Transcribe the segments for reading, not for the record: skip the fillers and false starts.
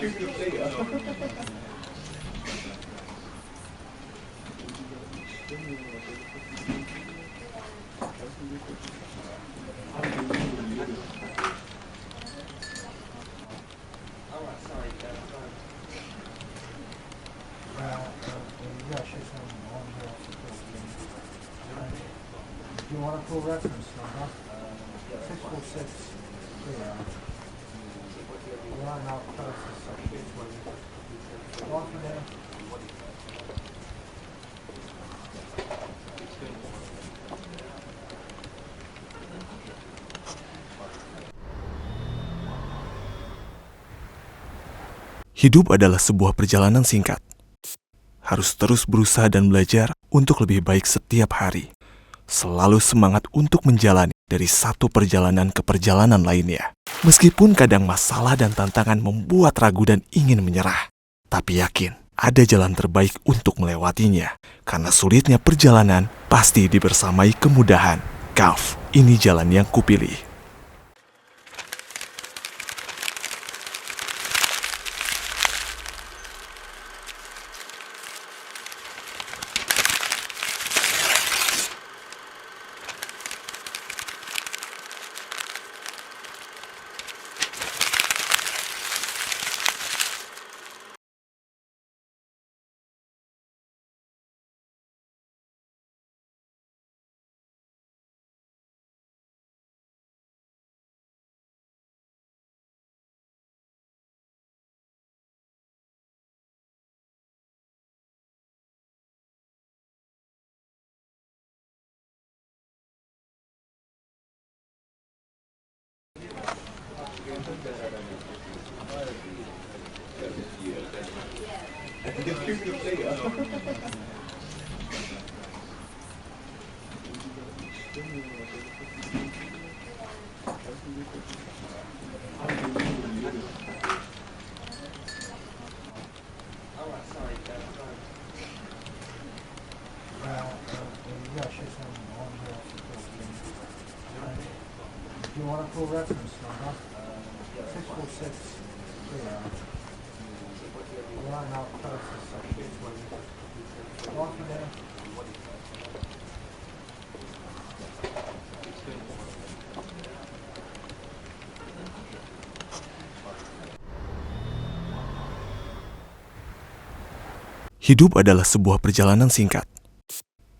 Do you want a full reference number? 646. Yeah. Line out closest section. One from there. Hidup adalah sebuah perjalanan singkat. Harus terus berusaha dan belajar untuk lebih baik setiap hari. Selalu semangat untuk menjalani dari satu perjalanan ke perjalanan lainnya. Meskipun kadang masalah dan tantangan membuat ragu dan ingin menyerah. Tapi yakin, ada jalan terbaik untuk melewatinya. Karena sulitnya perjalanan pasti dibersamai kemudahan. Kauf, ini jalan yang kupilih. Do you want a full reference number? 646. Yeah. Line out closest section. One from there. Hidup adalah sebuah perjalanan singkat.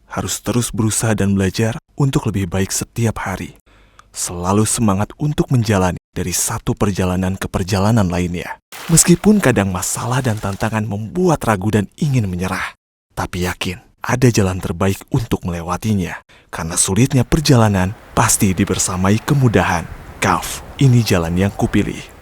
Harus terus berusaha dan belajar untuk lebih baik setiap hari. Selalu semangat untuk menjalani dari satu perjalanan ke perjalanan lainnya. Meskipun kadang masalah dan tantangan membuat ragu dan ingin menyerah. Tapi yakin, ada jalan terbaik untuk melewatinya. Karena sulitnya perjalanan pasti dibersamai kemudahan. Kauf, ini jalan yang kupilih.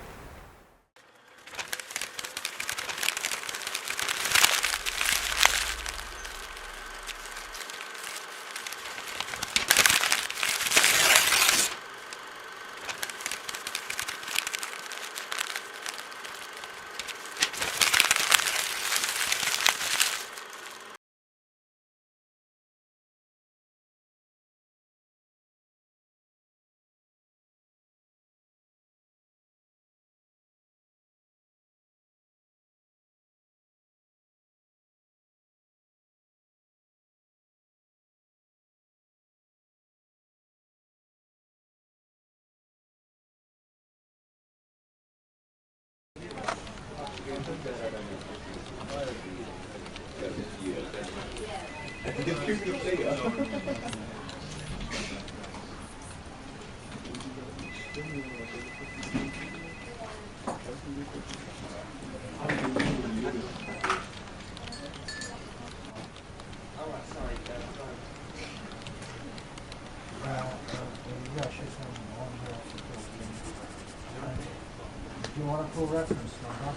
Do you want a full reference number?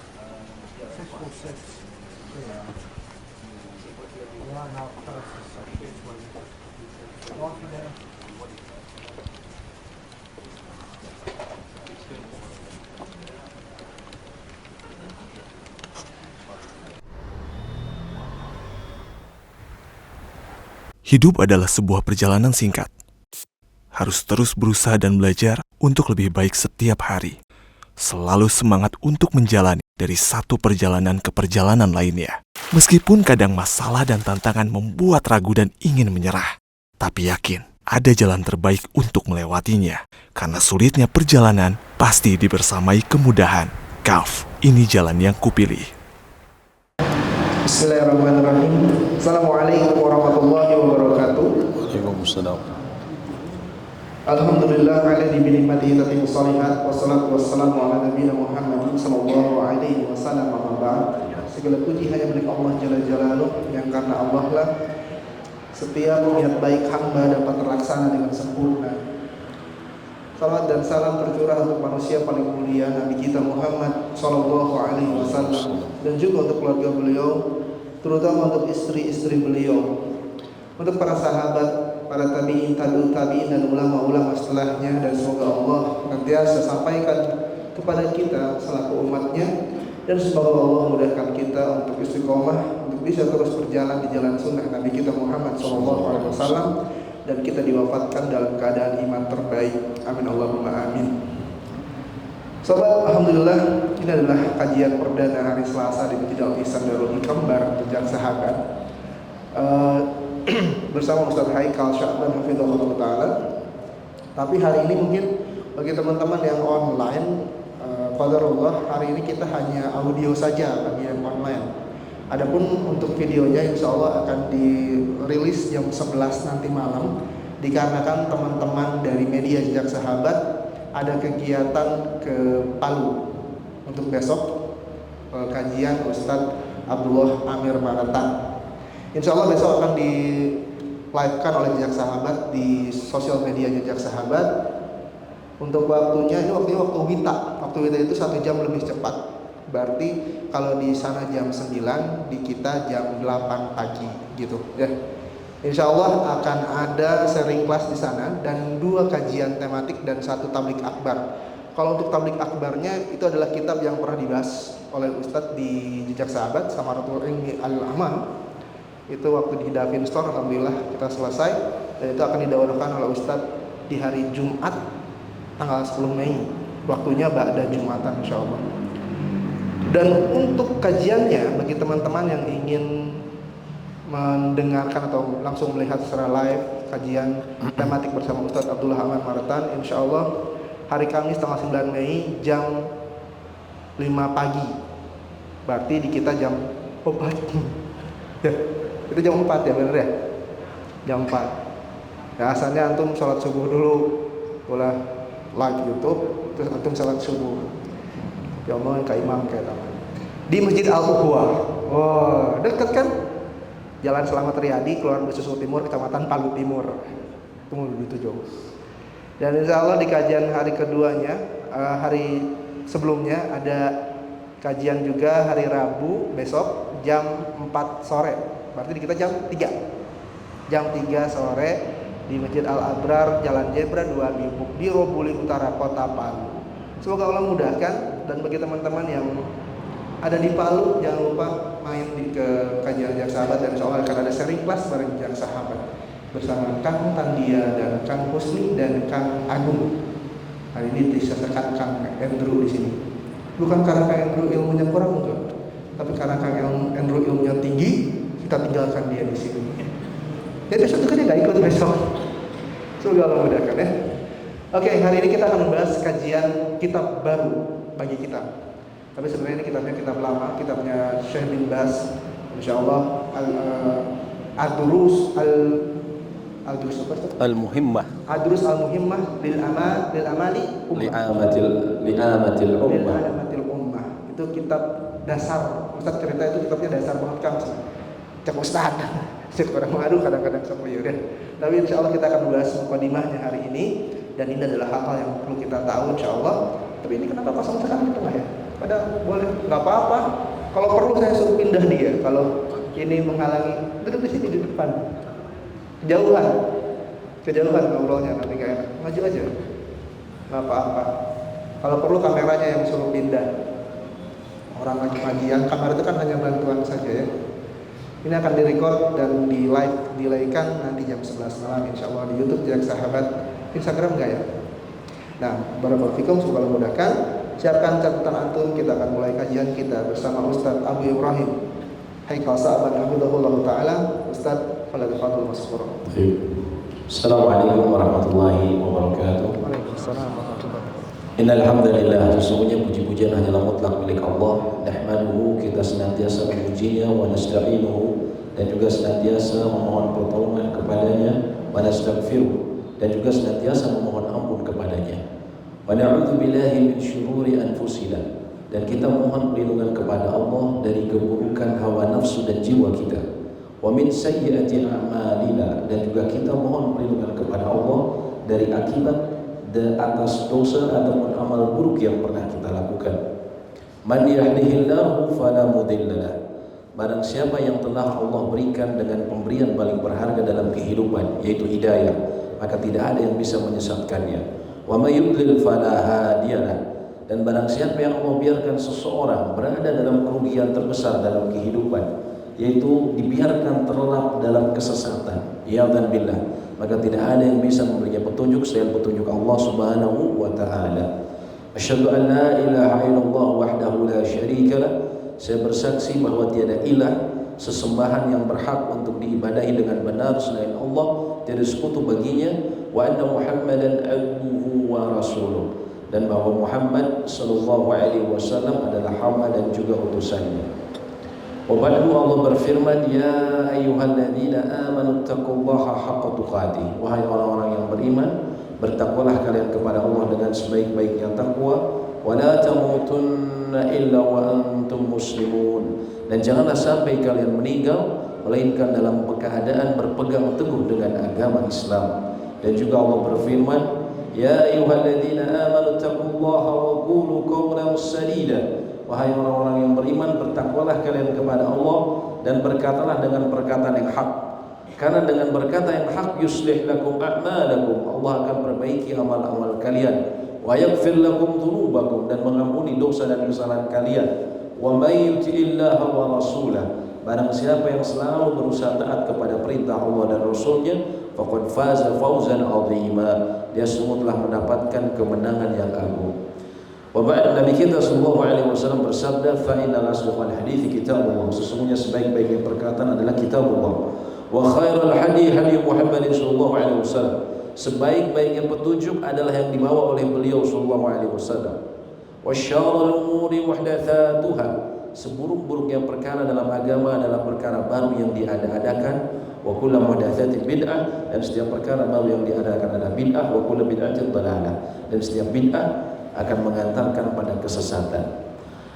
646. Yeah. Line out closest section. One from there. Hidup adalah sebuah perjalanan singkat. Harus terus berusaha dan belajar untuk lebih baik setiap hari. Selalu semangat untuk menjalani dari satu perjalanan ke perjalanan lainnya. Meskipun kadang masalah dan tantangan membuat ragu dan ingin menyerah, tapi yakin ada jalan terbaik untuk melewatinya. Karena sulitnya perjalanan pasti dibersamai kemudahan. Gulf, ini jalan yang kupilih. Bismillahirrahmanirrahim. Assalamualaikum warahmatullahi wabarakatuh. Waalaikumsalam. Alhamdulillah alladzi bi ni'matihi tatimmu shalihat wassalatu wassalamu ala nabiyina Muhammad sallallahu alaihi wasallam amma ba'd. Segala puji hanya milik Allah Jalla Jalaluh, yang karena Allah lah setiap niat baik hamba dapat terlaksana dengan sempurna. Salam dan salam tercurah untuk manusia paling mulia Nabi kita Muhammad sallallahu alaihi wasallam, dan juga untuk keluarga beliau, terutama untuk istri-istri beliau, untuk para sahabat, para tabi'in, tabi'ut tabi'in, dan ulama-ulama setelahnya. Dan semoga Allah nantiasa sampaikan kepada kita selaku umatnya, dan semoga Allah mudahkan kita untuk istiqomah, untuk bisa terus berjalan di jalan sunnah Nabi kita Muhammad SAW, dan kita diwafatkan dalam keadaan iman terbaik. Amin Allahumma amin. Sobat, alhamdulillah, ini adalah kajian perdana hari Selasa di Masjid Al-Ihsan Darul Hikam bareng Jejak Sahabat, bersama Ustaz Haikal Sya'ban hafizahullah ta'ala. Tapi hari ini mungkin bagi teman-teman yang online, qadarullah, hari ini kita hanya audio saja bagi yang online. Adapun untuk videonya insya Allah akan dirilis jam 11 nanti malam, dikarenakan teman-teman dari media Jejak Sahabat ada kegiatan ke Palu untuk besok, kajian Ustadz Abdullah Amir Maratan. Insya Allah besok akan di live-kan oleh Jejak Sahabat di sosial media Jejak Sahabat. Untuk waktunya, ini waktunya waktu wita. Waktu wita itu 1 jam lebih cepat. Berarti kalau di sana jam 9, di kita jam 8 pagi gitu ya. Insya Allah akan ada sharing kelas di sana, dan 2 kajian tematik dan 1 tablik akbar. Kalau untuk tablik akbarnya, itu adalah kitab yang pernah dibahas oleh Ustadz di Jejak Sahabat, Samaratul Ilmi Al-Amal. Itu waktu di Davin Store, alhamdulillah kita selesai, dan itu akan didawarkan oleh Ustadz di hari Jumat tanggal 10 Mei. Waktunya ba'da Jumatan insya Allah. Dan untuk kajiannya, bagi teman-teman yang ingin mendengarkan atau langsung melihat secara live kajian tematik bersama Ustadz Abdullah Amir Maratan, insya Allah hari Kamis tanggal 9 Mei jam 5 pagi. Berarti di kita jam 4 ya, itu jam 4 ya, bener ya? Jam 4 ya, asalnya antum sholat subuh dulu, boleh live YouTube, terus antum sholat subuh ya Allah, kayak imam kayak apa di Masjid Al-Ukhwa. Oh, dekat kan? Jalan Selamat Riyadi, keluar Besusul Timur, Kecamatan Palu Timur. Tunggu begitu jauh. Dan insya Allah di kajian hari keduanya, hari sebelumnya ada kajian juga hari Rabu besok jam 4 sore. Berarti di kita jam 3. Jam 3 sore di Masjid Al-Abrar, Jalan Jebra 2 di Robuli Utara, Kota Palu. Semoga Allah mudahkan. Dan bagi teman-teman yang ada di Palu, jangan lupa main ke kajian Jejak Sahabat, dan insya Allah akan ada sharing kelas bareng Jejak Sahabat bersama Kang Tandia dan Kang Husni dan Kang Agung. Hari ini disertakan Kang Andrew di sini. Bukan karena Kang Andrew ilmunya kurang, enggak, tapi karena Kang Andrew ilmunya tinggi, kita tinggalkan dia di sini. Ya besok juga dia nggak ikut besok. Semoga Allah mudahkan ya. Oke, hari ini kita akan membahas kajian kitab baru bagi kita. Tapi sebenarnya ini kitabnya kitab lama, kitabnya Syekh bin Baz, insyaallah Ad-Durus Al-Muhimmah. Ad-Durus Al-Muhimmah lil amali li'amatil ummah. Itu kitab dasar. Ustaz cerita itu kitabnya dasar banget kan. Cek Ustaz. Cek orang baru kadang-kadang sampai ya. Tapi insyaallah kita akan membahas mukadimahnya hari ini, dan ini adalah hal-hal yang perlu kita tahu insyaallah. Tapi ini kenapa pasang sekarang di tengah ya? Padahal boleh, nggak apa-apa. Kalau perlu saya suruh pindah dia. Kalau ini menghalangi, duduk di sini di depan. Kejauhan ngobrolnya, nanti nggak enak. Maju aja, nggak apa-apa. Kalau perlu kameranya yang suruh pindah. Orang lagi kajian, kamera itu kan hanya bantuan saja ya. Ini akan direcord dan di live dilaykan nanti jam 11 malam insya Allah di YouTube Jejak Sahabat. Instagram nggak ya? Nah, barakallahu fikum, semoga Allah mudahkan. Siapkan catatan antum, kita akan mulai kajian kita bersama Ustaz Abu Ibrahim Haikal Sa'ban hafizahullah taala. Ustaz, falyatafadhal mashkura. Assalamualaikum warahmatullahi wabarakatuh. Waalaikumsalam warahmatullahi wabarakatuh. Innal hamdalillah, sesungguhnya puji-pujian hanyalah mutlak milik Allah. Nahmaduhu, kita senantiasa memujinya, wa nasta'inuhu, dan juga senantiasa memohon pertolongan kepadanya, wa nastaghfiruh, dan juga senantiasa memohon ampun kepadanya. Wa na'udzu billahi min syururi anfusina, dan kita mohon perlindungan kepada Allah dari keburukan hawa nafsu dan jiwa kita. Wa min sayyiati a'malina, dan juga kita mohon perlindungan kepada Allah dari akibat atas dosa ataupun amal buruk yang pernah kita lakukan. Man yahdihillahu fala mudhillalah, barang siapa yang telah Allah berikan dengan pemberian paling berharga dalam kehidupan, yaitu hidayah, maka tidak ada yang bisa menyesatkannya. Wa may yudlil fala hadiyalah, dan barang siapa yang Allah biarkan seseorang berada dalam kerugian terbesar dalam kehidupan, yaitu dibiarkan terlelap dalam kesesatan, ya'dzan billah, maka tidak ada yang bisa memberinya petunjuk selain petunjuk Allah Subhanahu wa taala. Asyhadu an la ilaha illallah wahdahu la syarikalah, saya bersaksi bahwa tiada ilah sesembahan yang berhak untuk diibadahi dengan benar selain Allah, tiada sekutu baginya, wa anna Muhammadan abduhu wa rasuluh, dan bahwa Muhammad sallallahu alaihi wasallam adalah hamba dan juga utusannya. Wa ba'du, Allah berfirman, ya ayyuhalladzina amanu taqullaha haqqa tuqatih, wahai orang-orang yang beriman, bertakwalah kalian kepada Allah dengan sebaik-baiknya takwa, wa la tamutunna illa wa antum muslimun, dan janganlah sampai kalian meninggal melainkan dalam keadaan berpegang teguh dengan agama Islam. Dan juga Allah berfirman, ya ayyuhalladzina amanu taqullaha wa qulu qawlan sadida, wahai orang-orang yang beriman, bertakwalah kalian kepada Allah dan berkatalah dengan perkataan yang hak, karena dengan berkata yang hak yuslih lakum a'malakum, Allah akan perbaiki amal-amal kalian, wa yaghfir lakum dzunubakum, dan mengampuni dosa dan kesalahan kalian. Wa may yuti'illaha wa rasulah, barang siapa yang selalu berusaha taat kepada perintah Allah dan Rasulnya, faqad faza fawzan 'azima, dia sungguh telah mendapatkan kemenangan yang agung. Wa ba'da, Nabi kita sallallahu alaihi wasallam bersabda, fa innal asdaqal hadits kitabullah, sesungguhnya sebaik-baiknya perkataan adalah kitabullah. Wa khairul hadi hadi Muhammadin sallallahu alaihi wasallam, sebaik-baiknya petunjuk adalah yang dibawa oleh beliau sallallahu alaihi wasallam. Wa syarrul umuri muhdatsatuha, seburuk-buruknya perkara dalam agama adalah perkara baru yang diada-adakan. Wa kullu muhdatsatin bid'ah, dan setiap perkara baru yang diadakan adalah bid'ah. Wa kullu bid'atin dhalalah, dan setiap bid'ah akan mengantarkan pada kesesatan.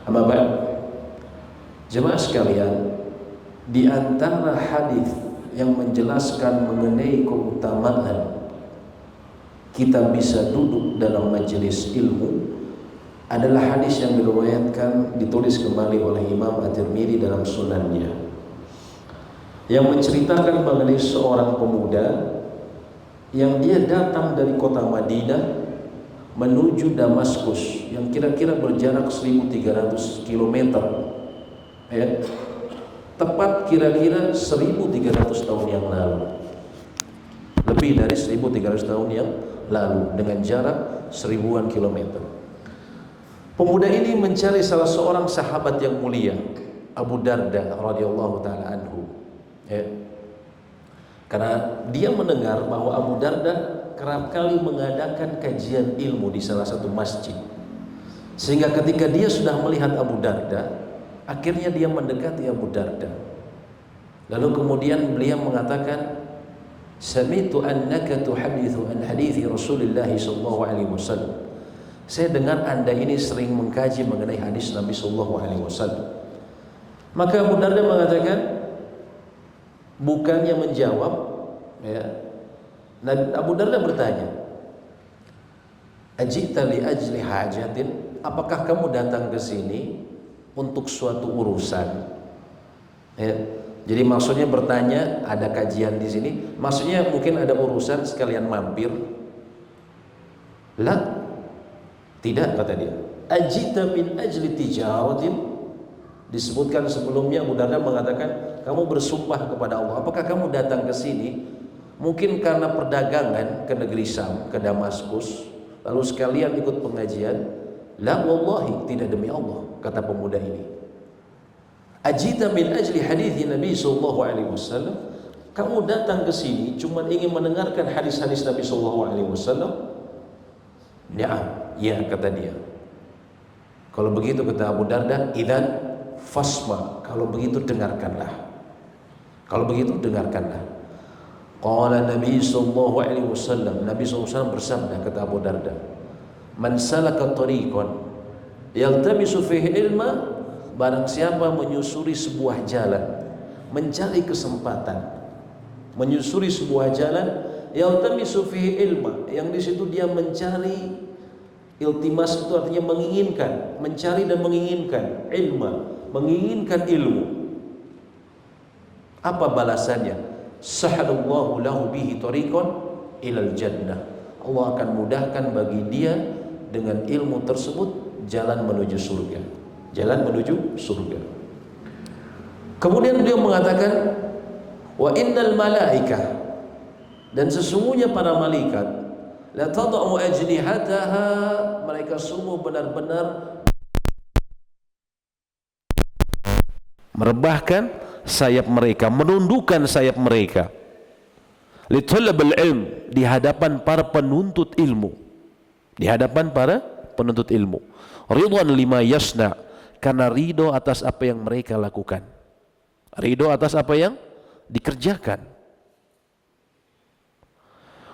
Amma ba'd, jemaah sekalian, di antara hadis yang menjelaskan mengenai keutamaan kita bisa duduk dalam majelis ilmu adalah hadis yang diriwayatkan, ditulis kembali oleh Imam At-Tirmidzi dalam sunannya, yang menceritakan mengenai seorang pemuda yang dia datang dari kota Madinah menuju Damaskus yang kira-kira berjarak 1300 km, ya, tepat kira-kira 1300 tahun yang lalu, lebih dari 1300 tahun yang lalu, dengan jarak 1000-an kilometer. Pemuda ini mencari salah seorang sahabat yang mulia, Abu Darda radhiyallahu taala anhu, ya. Karena dia mendengar bahwa Abu Darda kerap kali mengadakan kajian ilmu di salah satu masjid, sehingga ketika dia sudah melihat Abu Darda, akhirnya dia mendekati Abu Darda. Lalu kemudian beliau mengatakan, sami'tu annaka tuhadithu an hadithi Rasulillah sallallahu alaihi wasallam, saya dengar Anda ini sering mengkaji mengenai hadis Nabi sallallahu alaihi wasallam. Maka Abu Darda mengatakan, bukannya menjawab, ya, Abu Darda bertanya, ajita li ajli hajatin, apakah kamu datang ke sini untuk suatu urusan? Ya, jadi maksudnya bertanya, ada kajian di sini, maksudnya mungkin ada urusan sekalian mampir? Lah, tidak, kata dia. Ajita min ajli tijaratin, disebutkan sebelumnya Abu Darda mengatakan, kamu bersumpah kepada Allah, apakah kamu datang ke sini mungkin karena perdagangan ke negeri Syam, ke Damaskus, lalu sekalian ikut pengajian? La wallahi, tidak demi Allah, kata pemuda ini. Ajita min ajli hadithi Nabi sallallahu alaihi wasallam. Kamu datang ke sini cuma ingin mendengarkan hadis-hadis Nabi sallallahu alaihi wasallam? Ya, kata dia. Kalau begitu kata Abu Darda, idzan fasma, kalau begitu dengarkanlah. Kalau begitu dengarkanlah. Qala Nabi sallallahu alaihi wasallam, Nabi sallallahu alaihi wasallam bersabda, kata Abu Darda, man salaka tariqan yaltamisu fihi ilma, barang siapa menyusuri sebuah jalan, mencari kesempatan, menyusuri sebuah jalan, yaltamisu fihi ilma, yang di situ dia mencari, iltimas itu artinya menginginkan, mencari dan menginginkan ilmu, menginginkan ilmu. Apa balasannya? Sahalallahu lahu bihi tariqan ilal jannah. Allah akan mudahkan bagi dia dengan ilmu tersebut jalan menuju surga. Jalan menuju surga. Kemudian beliau mengatakan, wa innal malaikah, dan sesungguhnya para malaikat, la tad'u ajnihataha, mereka semua benar-benar merebahkan sayap mereka, menundukkan sayap mereka, li talabil ilm, di hadapan para penuntut ilmu, di hadapan para penuntut ilmu, ridwan lima yasna, karena ridho atas apa yang mereka lakukan, ridho atas apa yang dikerjakan.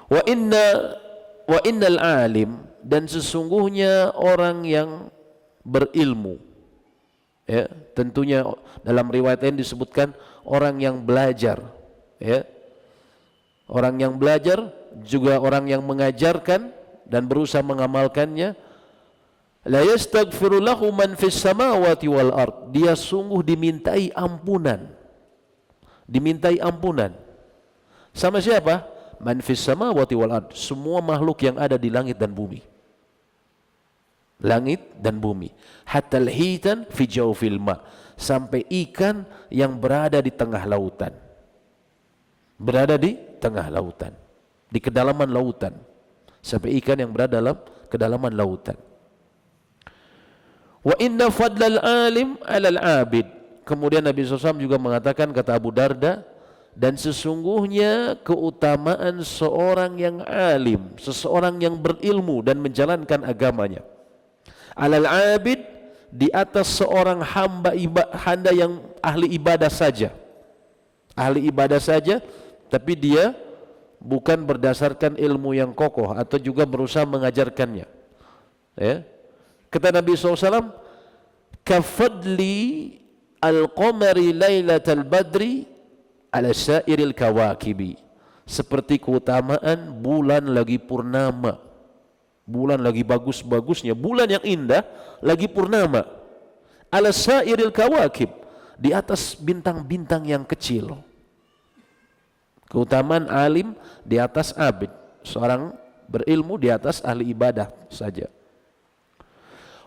Wa innal alim, dan sesungguhnya orang yang berilmu, ya, tentunya dalam riwayat lain disebutkan orang yang belajar, ya, orang yang belajar juga orang yang mengajarkan dan berusaha mengamalkannya. La yastaghfiru lahu man fis samawati wal ard, dia sungguh dimintai ampunan, dimintai ampunan. Sama siapa? Man fis samawati wal ard, semua makhluk yang ada di langit dan bumi, langit dan bumi. Hatta al-hitan fi jawfil ma, sampai ikan yang berada di tengah lautan, berada di tengah lautan, di kedalaman lautan, sampai ikan yang berada dalam kedalaman lautan. Wa inna fadlal alim alal abid, kemudian Nabi SAW juga mengatakan, kata Abu Darda, dan sesungguhnya keutamaan seorang yang alim, seseorang yang berilmu dan menjalankan agamanya, alal abid, di atas seorang hamba yang ahli ibadah saja, ahli ibadah saja, tapi dia bukan berdasarkan ilmu yang kokoh atau juga berusaha mengajarkannya, ya. Kata Nabi SAW, kafadli al-qamari lailatal badri ala sairil kawakibi, seperti keutamaan bulan lagi purnama, bulan lagi bagus-bagusnya, bulan yang indah lagi purnama, ala sairil kawakib, di atas bintang-bintang yang kecil. Keutamaan alim di atas abid, seorang berilmu di atas ahli ibadah saja.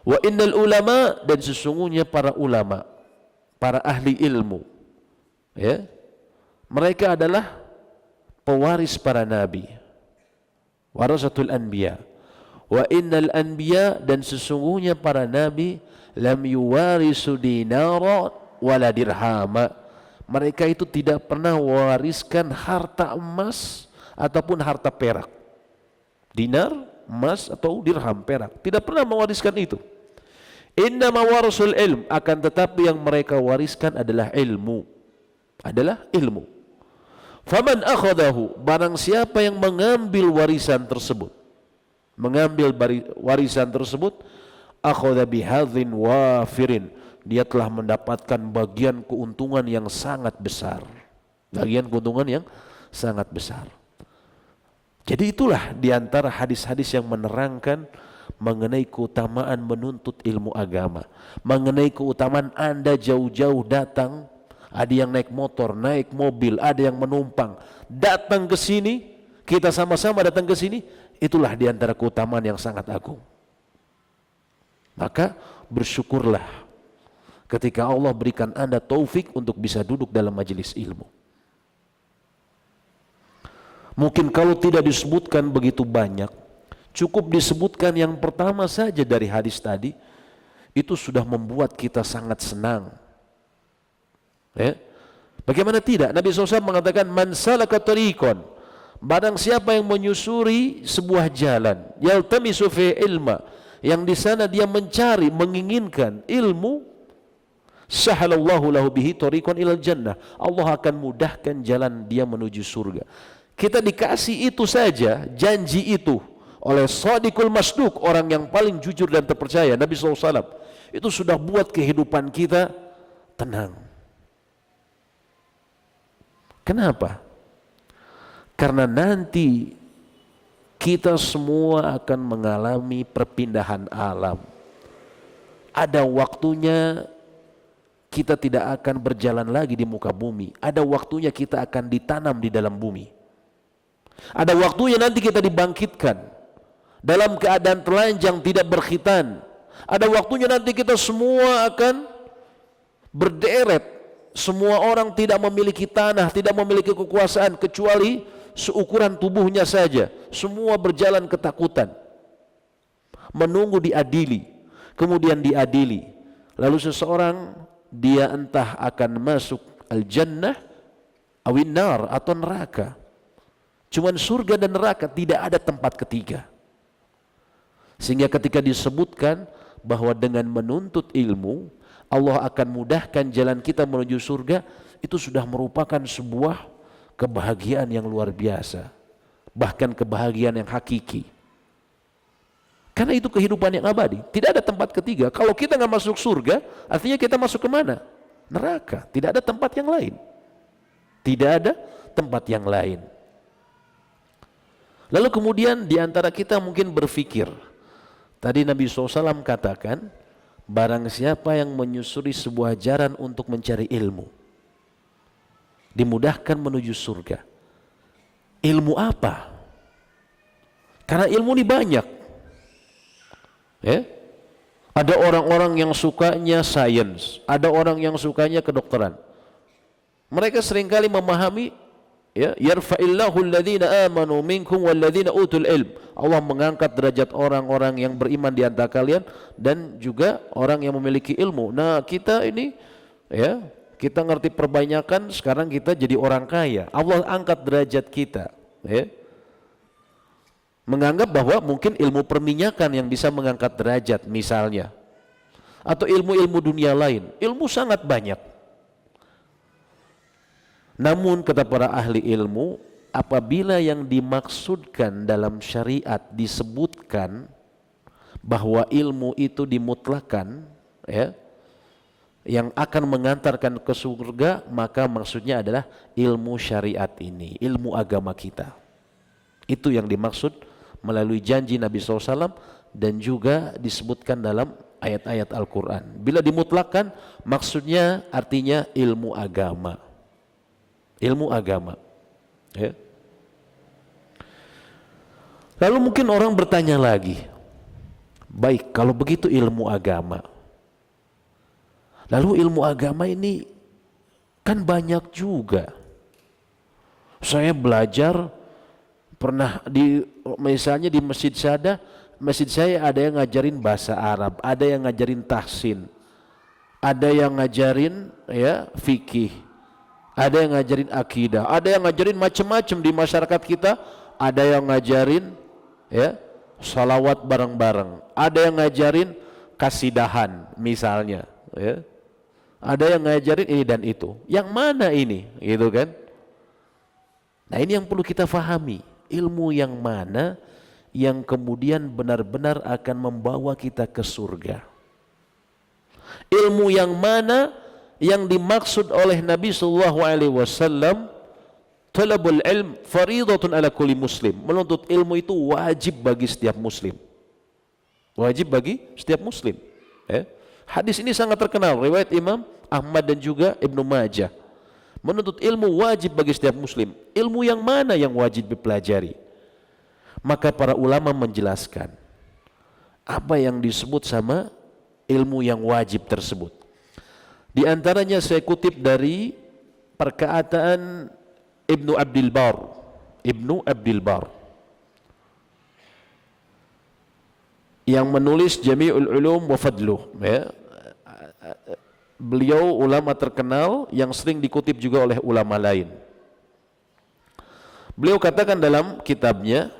Wa innal ulama, dan sesungguhnya para ulama, para ahli ilmu, ya, mereka adalah pewaris para nabi, warasatul anbiya. Wa innal anbiya, dan sesungguhnya para nabi, lam yuwarisu dinara wala dirhama, mereka itu tidak pernah mewariskan harta emas ataupun harta perak, dinar, emas atau dirham, perak, tidak pernah mewariskan itu. Innama warasul ilm, akan tetapi yang mereka wariskan adalah ilmu, adalah ilmu. Faman akhadahu, barang siapa yang mengambil warisan tersebut, mengambil warisan tersebut, akhadha bihadzin wafirin, dia telah mendapatkan bagian keuntungan yang sangat besar, bagian keuntungan yang sangat besar. Jadi itulah diantara hadis-hadis yang menerangkan mengenai keutamaan menuntut ilmu agama, mengenai keutamaan Anda jauh-jauh datang, ada yang naik motor, naik mobil, ada yang menumpang, datang ke sini, kita sama-sama datang ke sini, itulah diantara keutamaan yang sangat agung. Maka bersyukurlah ketika Allah berikan Anda taufik untuk bisa duduk dalam majelis ilmu. Mungkin kalau tidak disebutkan begitu banyak, Cukup disebutkan yang pertama saja dari hadis tadi, itu sudah membuat kita sangat senang. Ya. Bagaimana tidak? Nabi SAW mengatakan, man salaka tariqan, barang siapa yang menyusuri sebuah jalan, yaltamisu fi ilma, yang di sana dia mencari, menginginkan ilmu, sahalallahu lahu bihi tariqan ilal jannah, Allah akan mudahkan jalan dia menuju surga. Kita dikasih itu saja, janji itu oleh Shadiqul Masduq, orang yang paling jujur dan terpercaya, Nabi SAW. Itu sudah buat kehidupan kita tenang. Kenapa? Karena nanti kita semua akan mengalami perpindahan alam. Ada waktunya kita tidak akan berjalan lagi di muka bumi. Ada waktunya kita akan ditanam di dalam bumi. Ada waktunya nanti kita dibangkitkan dalam keadaan telanjang, tidak berkhitan. Ada waktunya nanti kita semua akan berderet. Semua orang tidak memiliki tanah, tidak memiliki kekuasaan kecuali seukuran tubuhnya saja. Semua berjalan ketakutan, menunggu diadili. Kemudian diadili, lalu seseorang dia entah akan masuk al-jannah awin nar, atau neraka. Cuman surga dan neraka, tidak ada tempat ketiga. Sehingga ketika disebutkan bahwa dengan menuntut ilmu Allah akan mudahkan jalan kita menuju surga, itu sudah merupakan sebuah kebahagiaan yang luar biasa, bahkan kebahagiaan yang hakiki. Karena itu kehidupan yang abadi, tidak ada tempat ketiga. Kalau kita nggak masuk surga, artinya kita masuk ke mana? Neraka. Tidak ada tempat yang lain. Tidak ada tempat yang lain. Lalu kemudian diantara kita mungkin berpikir, tadi Nabi SAW katakan, barang siapa yang menyusuri sebuah jalan untuk mencari ilmu, dimudahkan menuju surga. Ilmu apa? Karena ilmu ini banyak. Ya? Ada orang-orang yang sukanya sains, ada orang yang sukanya kedokteran. Mereka seringkali memahami, ya, yarfa'illahu alladhina amanu minkum walladhina utul ilm. Allah mengangkat derajat orang-orang yang beriman di antara kalian dan juga orang yang memiliki ilmu. Nah, kita ini, ya, kita ngerti perbanyakan, sekarang kita jadi orang kaya. Allah angkat derajat kita, ya. Menganggap bahwa mungkin ilmu perminyakan yang bisa mengangkat derajat misalnya, atau ilmu-ilmu dunia lain. Ilmu sangat banyak. Namun kata para ahli ilmu, apabila yang dimaksudkan dalam syariat disebutkan bahwa ilmu itu dimutlakan, ya, yang akan mengantarkan ke surga, maka maksudnya adalah ilmu syariat ini, ilmu agama kita. Itu yang dimaksud melalui janji Nabi SAW dan juga disebutkan dalam ayat-ayat Al-Quran. Bila dimutlakan, maksudnya artinya ilmu agama. Ilmu agama, ya. Lalu mungkin orang bertanya lagi, baik, kalau begitu ilmu agama, lalu ilmu agama ini kan banyak juga. Saya belajar, pernah misalnya di masjid saya ada yang ngajarin bahasa Arab, ada yang ngajarin tahsin, ada yang ngajarin, ya, fikih, ada yang ngajarin akidah, ada yang ngajarin macam-macam di masyarakat kita. Ada yang ngajarin, ya, salawat bareng-bareng, ada yang ngajarin kasidahan misalnya, ya. Ada yang ngajarin ini dan itu. Yang mana ini, gitu kan? Nah, ini yang perlu kita fahami. Ilmu yang mana yang kemudian benar-benar akan membawa kita ke surga? Ilmu yang mana yang dimaksud oleh Nabi SAW, talabul ilm faridatun ala kulli muslim. Menuntut ilmu itu wajib bagi setiap muslim. Wajib bagi setiap muslim. Hadis ini sangat terkenal, riwayat Imam Ahmad dan juga Ibnu Majah. Menuntut ilmu wajib bagi setiap muslim. Ilmu yang mana yang wajib dipelajari? Maka para ulama menjelaskan apa yang disebut sama ilmu yang wajib tersebut. Di antaranya saya kutip dari perkataan Ibnu Abdul Bar. yang menulis Jami'ul Ulum wa Fadluh, ya. Beliau ulama terkenal yang sering dikutip juga oleh ulama lain. Beliau katakan dalam kitabnya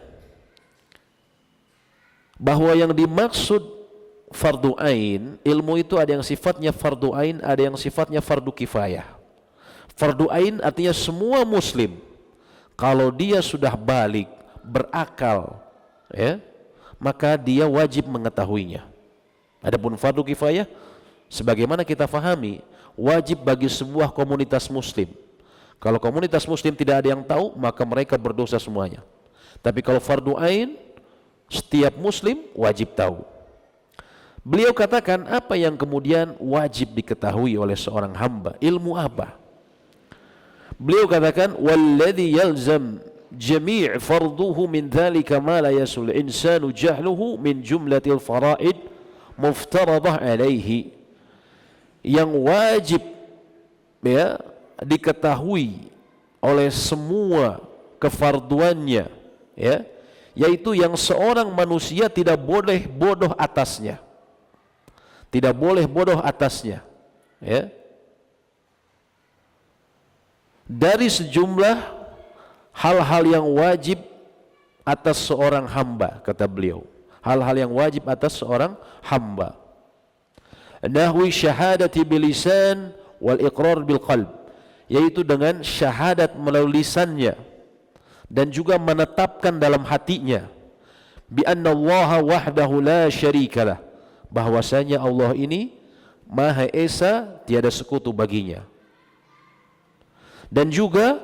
bahwa yang dimaksud fardu ain, ilmu itu ada yang sifatnya fardu ain, ada yang sifatnya fardu kifayah. Fardu ain artinya semua muslim kalau dia sudah balik, berakal, ya, maka dia wajib mengetahuinya. Adapun fardu kifayah, sebagaimana kita fahami, wajib bagi sebuah komunitas muslim. Kalau komunitas muslim tidak ada yang tahu, maka mereka berdosa semuanya. Tapi kalau fardu ain, setiap muslim wajib tahu. Beliau katakan apa yang kemudian wajib diketahui oleh seorang hamba, ilmu apa? Beliau katakan walladzi yalzam jami' farduhu min dzalika ma la yasul insanu jahluhu min jumlatil faraid muftaradah alaihi. Yang wajib, ya, diketahui oleh semua kefarduannya, ya, yaitu yang seorang manusia tidak boleh bodoh atasnya. Tidak boleh bodoh atasnya, ya. Dari sejumlah hal-hal yang wajib atas seorang hamba, kata beliau. Hal-hal yang wajib atas seorang hamba. Nahwi syahadati bilisan wal iqrar bil qalb, yaitu dengan syahadat melalui lisannya dan juga menetapkan dalam hatinya bi anna Allah wahdahu la syarikalah, bahwasanya Allah ini Maha Esa, tiada sekutu baginya. Dan juga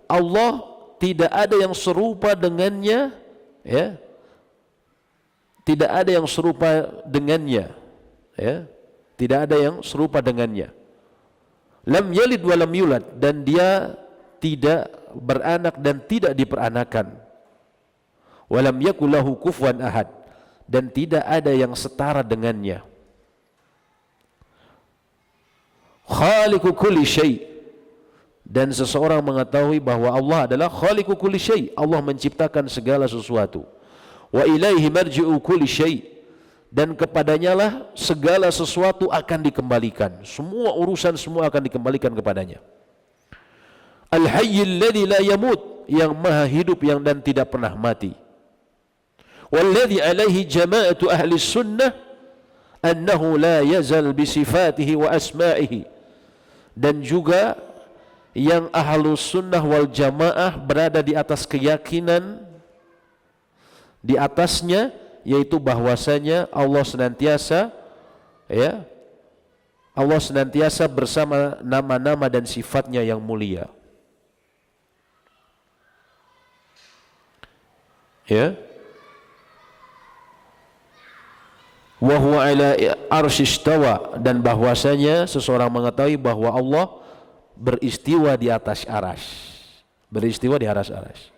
Allah tidak ada yang serupa dengannya, ya. Tidak ada yang serupa dengannya, ya. Tidak ada yang serupa dengannya. Lam yalid wa lam yulad, dan dia tidak beranak dan tidak diperanakan. Wa lam yakul lahu kufuwan ahad, dan tidak ada yang setara dengannya. Khaliqu kulli syai', dan seseorang mengetahui bahwa Allah adalah khaliqu kulli syai', Allah menciptakan segala sesuatu. Wa ilaihi marji'u kulli syai', dan kepadanya lah segala sesuatu akan dikembalikan. Semua urusan semua akan dikembalikan kepadanya. Al-hayyil ladzi la yamut, yang maha hidup yang dan tidak pernah mati. Walladzi alaihi jama'atu ahli sunnah annahu la yazal bi sifatihi wa asma'ihi, dan juga yang ahlus sunnah wal jamaah berada di atas keyakinan di atasnya, yaitu bahwasanya Allah senantiasa, ya, Allah senantiasa bersama nama-nama dan sifatnya yang mulia, ya. Wa huwa ala arsyistawa, dan bahwasanya seseorang mengetahui bahwa Allah beristiwa di atas arasy, beristiwa di atas arasy.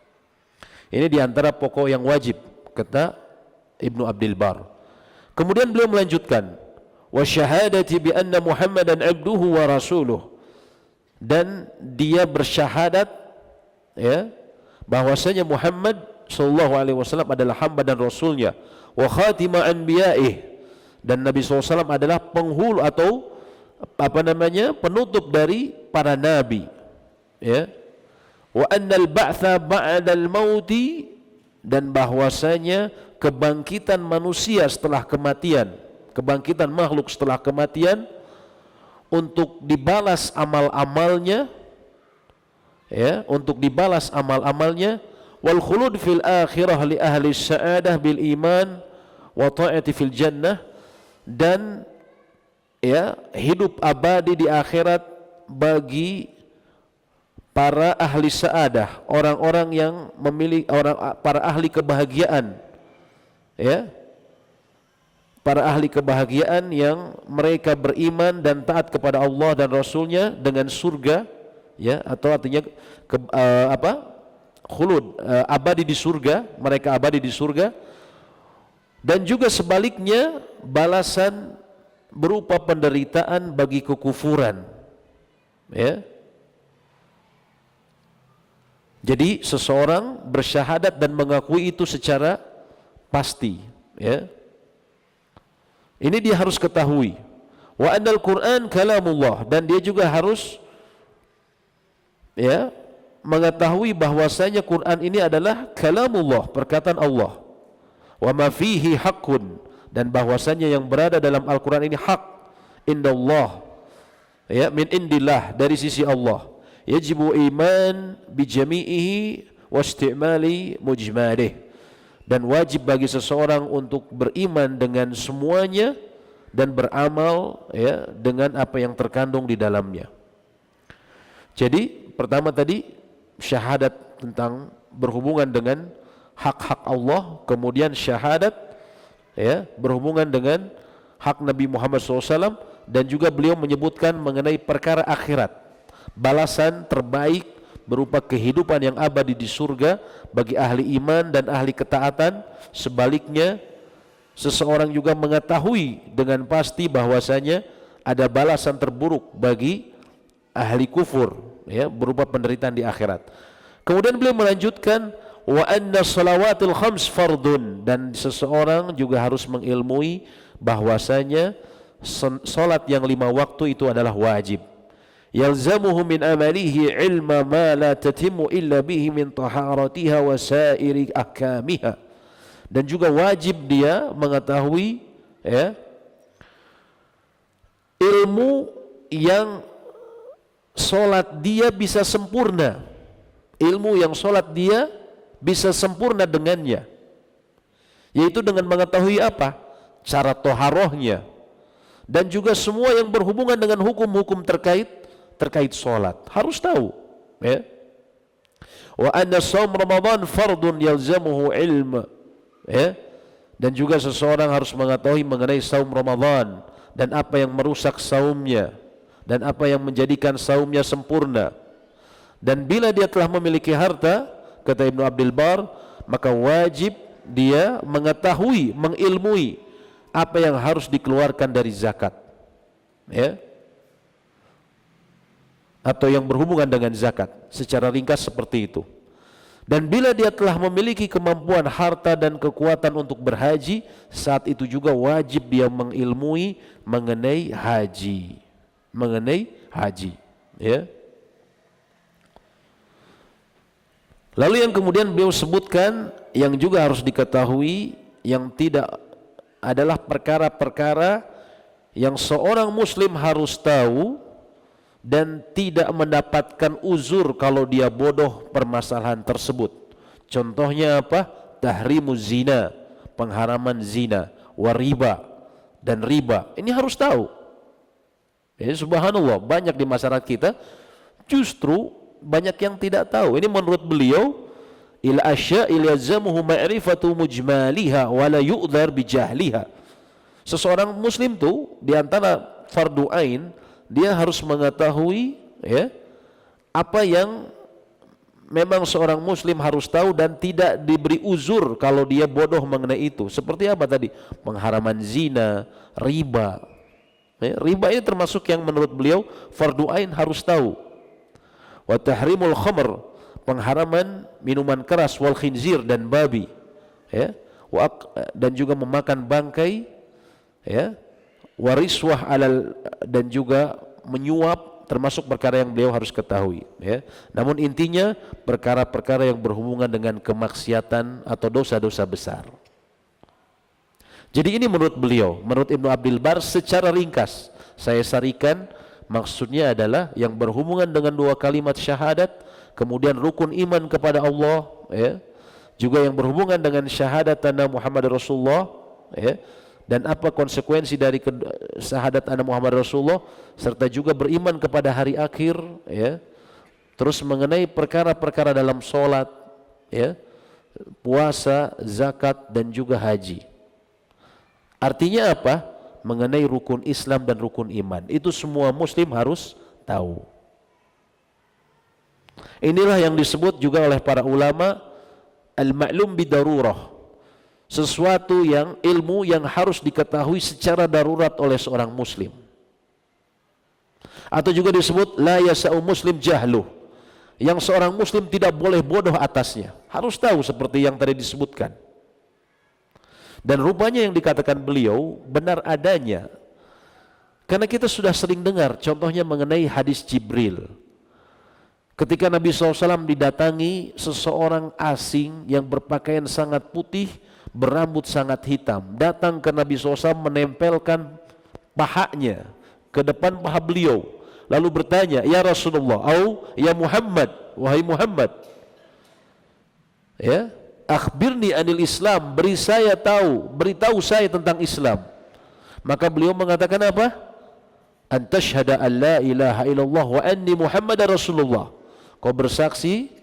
Ini diantara pokok yang wajib, kata Ibnu Abdul Bar. Kemudian beliau melanjutkan, wa syahadati bi anna Muhammadan abduhu wa rasuluh, dan dia bersyahadat, ya, bahwasanya Muhammad sallallahu alaihi wasallam adalah hamba dan rasulnya, wa khatima anbiya'ih, dan Nabi SAW adalah penghulu atau penutup dari para nabi, ya. Wa annal ba'tsa ba'dal mauti, dan bahwasanya kebangkitan manusia setelah kematian, kebangkitan makhluk setelah kematian untuk dibalas amal-amalnya, ya, untuk dibalas amal-amalnya. Wal khulud fil akhirah li ahli sa'adah bil iman wa ta'ati fil jannah, dan, ya, hidup abadi di akhirat bagi para ahli sa'adah, orang-orang yang memiliki para ahli kebahagiaan, ya, para ahli kebahagiaan yang mereka beriman dan taat kepada Allah dan Rasulnya dengan surga, ya, atau artinya khulud, abadi di surga, mereka abadi di surga. Dan juga sebaliknya balasan berupa penderitaan bagi kekufuran, ya. Jadi seseorang bersyahadat dan mengakui itu secara pasti, ya. Ini dia harus ketahui. Wa annal Qur'an kalamullah, dan dia juga harus mengetahui bahwasanya Quran ini adalah kalamullah, perkataan Allah. Wa ma fihi haqqun, dan bahwasanya yang berada dalam Al-Qur'an ini hak indallah, min indillah, dari sisi Allah. Yajibu iman bi jami'ihi wa istimali mujmalih, dan wajib bagi seseorang untuk beriman dengan semuanya dan beramal dengan apa yang terkandung di dalamnya. Jadi pertama tadi syahadat tentang berhubungan dengan hak-hak Allah, kemudian syahadat berhubungan dengan hak Nabi Muhammad SAW, dan juga beliau menyebutkan mengenai perkara akhirat, balasan terbaik berupa kehidupan yang abadi di surga bagi ahli iman dan ahli ketaatan. Sebaliknya, seseorang juga mengetahui dengan pasti bahwasanya ada balasan terburuk bagi ahli kufur, berupa penderitaan di akhirat. Kemudian beliau melanjutkan, wa anna salawatil khams fardun, dan seseorang juga harus mengilmui bahwasanya salat yang 5 waktu itu adalah wajib. Yalzamuhu min amalihi ilma ma la tatimmu illa bihi min taharatiha wa sairi ahkamiha, dan juga wajib dia mengetahui ilmu yang solat dia bisa sempurna, ilmu yang solat dia bisa sempurna dengannya, yaitu dengan mengetahui apa? Cara toharohnya, dan juga semua yang berhubungan dengan hukum-hukum terkait solat harus tahu. Wa anna shaum Ramadan fardun yalzamuhu ilm, dan juga seseorang harus mengetahui mengenai saum Ramadan dan apa yang merusak saumnya dan apa yang menjadikan saumnya sempurna. Dan bila dia telah memiliki harta, kata Ibnu Abdul Bar, maka wajib dia mengetahui, mengilmui apa yang harus dikeluarkan dari zakat, atau yang berhubungan dengan zakat. Secara ringkas seperti itu. Dan bila dia telah memiliki kemampuan harta dan kekuatan untuk berhaji, saat itu juga wajib dia mengilmui mengenai haji, Lalu yang kemudian beliau sebutkan yang juga harus diketahui, yang tidak adalah perkara-perkara yang seorang muslim harus tahu dan tidak mendapatkan uzur kalau dia bodoh permasalahan tersebut. Contohnya apa? Tahrimuz zina, pengharaman zina, wariba, dan riba. Ini harus tahu. Subhanallah, banyak di masyarakat kita justru banyak yang tidak tahu. Ini menurut beliau, il asya'il yazamuhu ma'rifatu mujmaliha wa la yu'dhar bijahliha. Seseorang muslim tuh di antara fardu ain, dia harus mengetahui apa yang memang seorang muslim harus tahu dan tidak diberi uzur kalau dia bodoh mengenai itu. Seperti apa tadi? Pengharaman zina, riba. Riba ini termasuk yang menurut beliau fardu ain harus tahu. Wa tahrimul khamr, pengharaman minuman keras, wal khinzir, dan babi, dan juga memakan bangkai, wariswah alal, dan juga menyuap, termasuk perkara yang beliau harus ketahui. Namun intinya perkara-perkara yang berhubungan dengan kemaksiatan atau dosa-dosa besar. Jadi ini menurut beliau, menurut Ibnu Abdul Bar secara ringkas. Saya sarikan, maksudnya adalah yang berhubungan dengan 2 kalimat syahadat, kemudian rukun iman kepada Allah, juga yang berhubungan dengan syahadat anna Muhammad Rasulullah, dan apa konsekuensi dari syahadat anna Muhammad Rasulullah, serta juga beriman kepada hari akhir, terus mengenai perkara-perkara dalam sholat, puasa, zakat, dan juga haji. Artinya apa? Mengenai rukun Islam dan rukun iman. Itu semua muslim harus tahu. Inilah yang disebut juga oleh para ulama al-ma'lum bidarurah. Sesuatu yang ilmu yang harus diketahui secara darurat oleh seorang muslim. Atau juga disebut la yasa'u muslim jahluh. Yang seorang muslim tidak boleh bodoh atasnya. Harus tahu seperti yang tadi disebutkan. Dan rupanya yang dikatakan beliau benar adanya. Karena kita sudah sering dengar contohnya mengenai hadis Jibril. Ketika Nabi SAW didatangi seseorang asing yang berpakaian sangat putih, berambut sangat hitam, datang ke Nabi SAW menempelkan pahanya ke depan paha beliau, lalu bertanya, ya Rasulullah, au ya Muhammad, wahai Muhammad, ya, akhbirni anil Islam, beritahu saya tentang Islam. Maka beliau mengatakan apa? Antashhada an la ilaha illallah wa anni Muhammadar Rasulullah. Kau bersaksi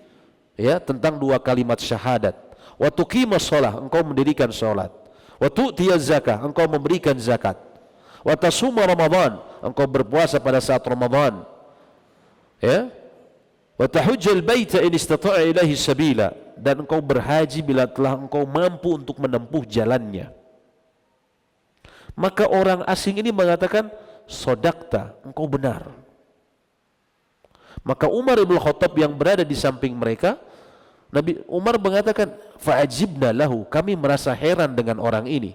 ya tentang dua kalimat syahadat. Wa tuqimas shalah, engkau mendirikan salat. Wa tu'tiyaz zakah, engkau memberikan zakat. Wa tasuma Ramadan, engkau berpuasa pada saat Ramadan. Ya. Wa tahujjal baita in istata'a ilaihi sabila, dan engkau berhaji bila telah engkau mampu untuk menempuh jalannya. Maka orang asing ini mengatakan, sodakta, engkau benar. Maka Umar ibn Khattab yang berada di samping mereka, Nabi Umar mengatakan, fa'ajibna lahu, kami merasa heran dengan orang ini.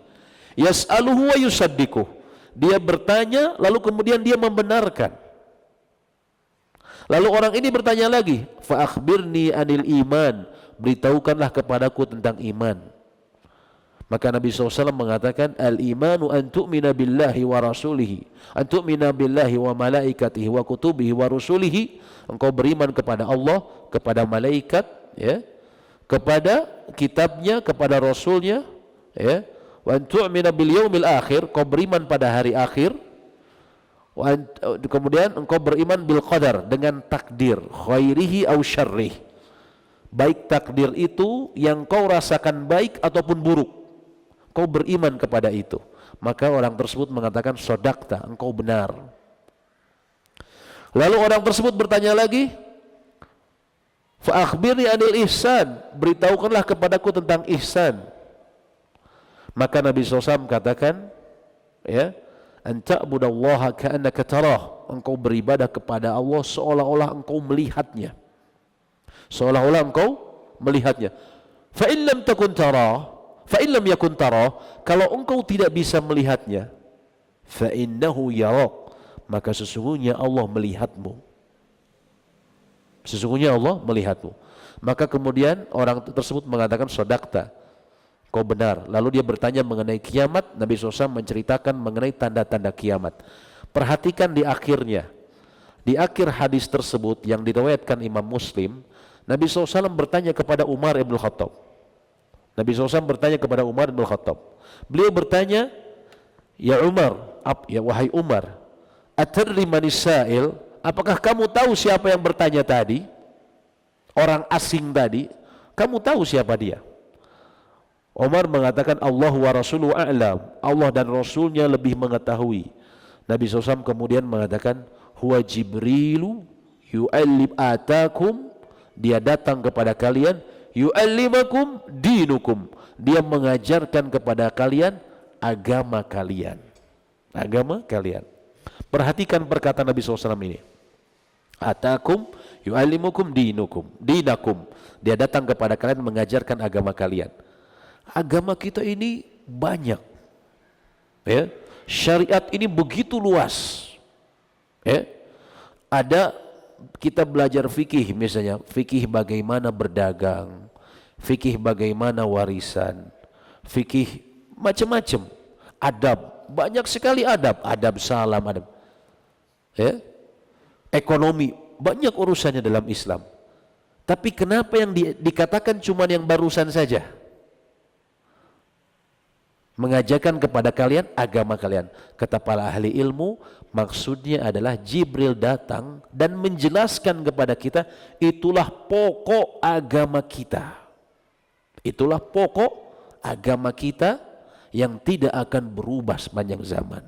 Yas'aluhu wa yusaddiquh, dia bertanya lalu kemudian dia membenarkan. Lalu orang ini bertanya lagi, fa'akhbirni anil iman, beritahukanlah kepadaku tentang iman. Maka Nabi SAW mengatakan, al-imanu an tu'mina billahi wa rasulihi, an tu'mina billahi wa malaikatihi wa kutubihi wa rusulihi, engkau beriman kepada Allah, kepada malaikat, ya, kepada kitabnya, kepada rasulnya, ya, wa an tu'mina bil yaumil akhir, kau beriman pada hari akhir, kemudian engkau beriman bil qadar, dengan takdir, khairihi au syarrih, baik takdir itu yang kau rasakan baik ataupun buruk, kau beriman kepada itu. Maka orang tersebut mengatakan, sodakta, engkau benar. Lalu orang tersebut bertanya lagi, fa akhbirni anil ihsan, beritahukanlah kepadaku tentang ihsan. Maka Nabi SAW katakan, ya, an ta'budallaha ka'annaka tarah, engkau beribadah kepada Allah seolah-olah engkau melihatnya. Seolah-olah engkau melihatnya. Fa in lam takun tarah, fa in lam yakun tarah, kalau engkau tidak bisa melihatnya, fa innahu yarak, maka sesungguhnya Allah melihatmu. Sesungguhnya Allah melihatmu. Maka kemudian orang tersebut mengatakan, sodakta, kau benar. Lalu dia bertanya mengenai kiamat. Nabi SAW menceritakan mengenai tanda-tanda kiamat. Perhatikan di akhirnya, di akhir hadis tersebut yang diriwayatkan Imam Muslim, Nabi SAW bertanya kepada Umar ibn Khattab. Nabi SAW bertanya kepada Umar ibn Khattab. Beliau bertanya, ya Umar, ya wahai Umar, atadri manis sa'il, apakah kamu tahu siapa yang bertanya tadi? Orang asing tadi, kamu tahu siapa dia? Umar mengatakan, Allah wa rasuluhu a'lam, Allah dan Rasulnya lebih mengetahui. Nabi SAW kemudian mengatakan, huwa Jibrilu yu'allim atakum, dia datang kepada kalian, yu'allimakum dinukum, dia mengajarkan kepada kalian agama kalian. Agama kalian. Perhatikan perkataan Nabi SAW ini. Atakum yu'allimukum dinakum, dia datang kepada kalian mengajarkan agama kalian. Agama kita ini banyak, ya. Syariat ini begitu luas, ya. Ada kita belajar fikih misalnya, fikih bagaimana berdagang, fikih bagaimana warisan, fikih macam-macam, adab, banyak sekali adab, adab salam, adab, ya. Ekonomi, banyak urusannya dalam Islam. Tapi kenapa yang dikatakan cuma yang barusan saja? Mengajarkan kepada kalian agama kalian. Kata para ahli ilmu, maksudnya adalah Jibril datang dan menjelaskan kepada kita, itulah pokok agama kita. Itulah pokok agama kita yang tidak akan berubah sepanjang zaman.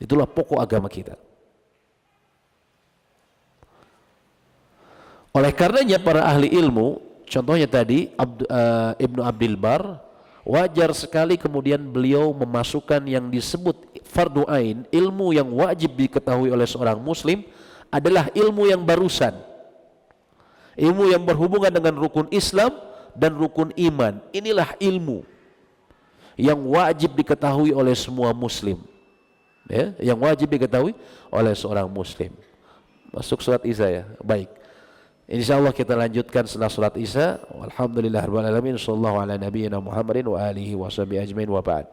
Itulah pokok agama kita. Oleh karenanya para ahli ilmu, contohnya tadi Ibnu Abdul Bar, wajar sekali kemudian beliau memasukkan yang disebut fardu ain, ilmu yang wajib diketahui oleh seorang muslim adalah ilmu yang barusan, ilmu yang berhubungan dengan rukun Islam dan rukun iman. Inilah ilmu yang wajib diketahui oleh semua muslim. Ya, yang wajib diketahui oleh seorang muslim. Masuk salat Isya ya. Baik. Insyaallah kita lanjutkan setelah salat Isya. Alhamdulillahirabbil alamin. Shallallahu ala nabiyyina Muhammadin wa alihi washabihi ajmain wa ba'd.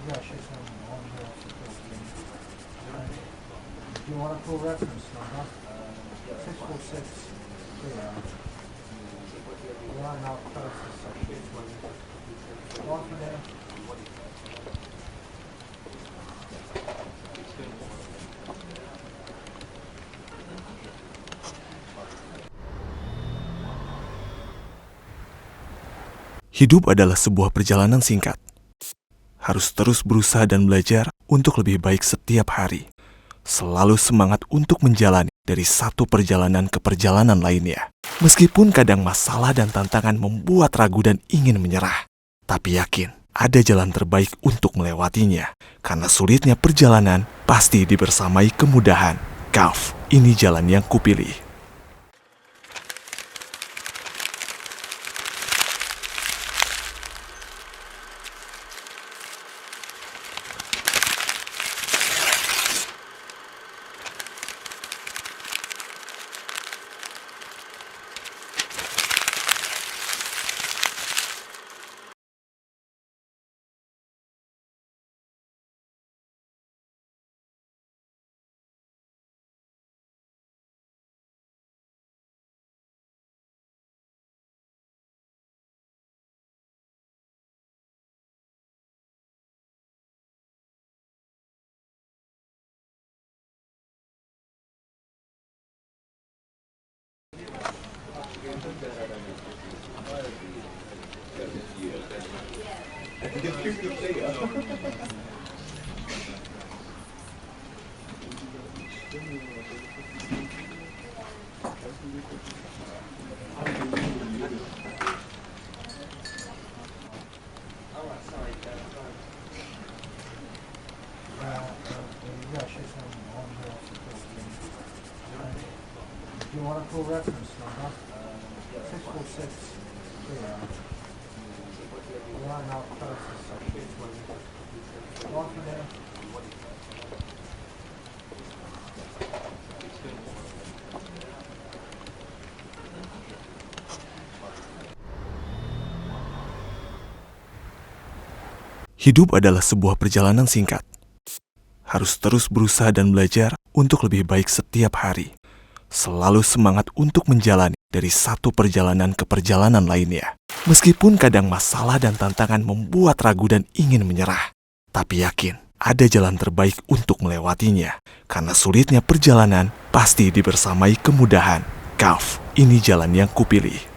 Yeah, she's on here. Do you want a full reference number? 646. Yeah. Yeah, now close section. Walk in there. Hidup adalah sebuah perjalanan singkat. Harus terus berusaha dan belajar untuk lebih baik setiap hari. Selalu semangat untuk menjalani dari satu perjalanan ke perjalanan lainnya. Meskipun kadang masalah dan tantangan membuat ragu dan ingin menyerah. Tapi yakin, ada jalan terbaik untuk melewatinya. Karena sulitnya perjalanan pasti dibersamai kemudahan. Kaf, ini jalan yang kupilih. Yeah, she's on here. Do you want a full reference number? 646. Yeah. Yeah, now close section. Walk in there. Hidup adalah sebuah perjalanan singkat. Harus terus berusaha dan belajar untuk lebih baik setiap hari. Selalu semangat untuk menjalani dari satu perjalanan ke perjalanan lainnya. Meskipun kadang masalah dan tantangan membuat ragu dan ingin menyerah. Tapi yakin, ada jalan terbaik untuk melewatinya. Karena sulitnya perjalanan pasti dibersamai kemudahan. Kaf, ini jalan yang kupilih.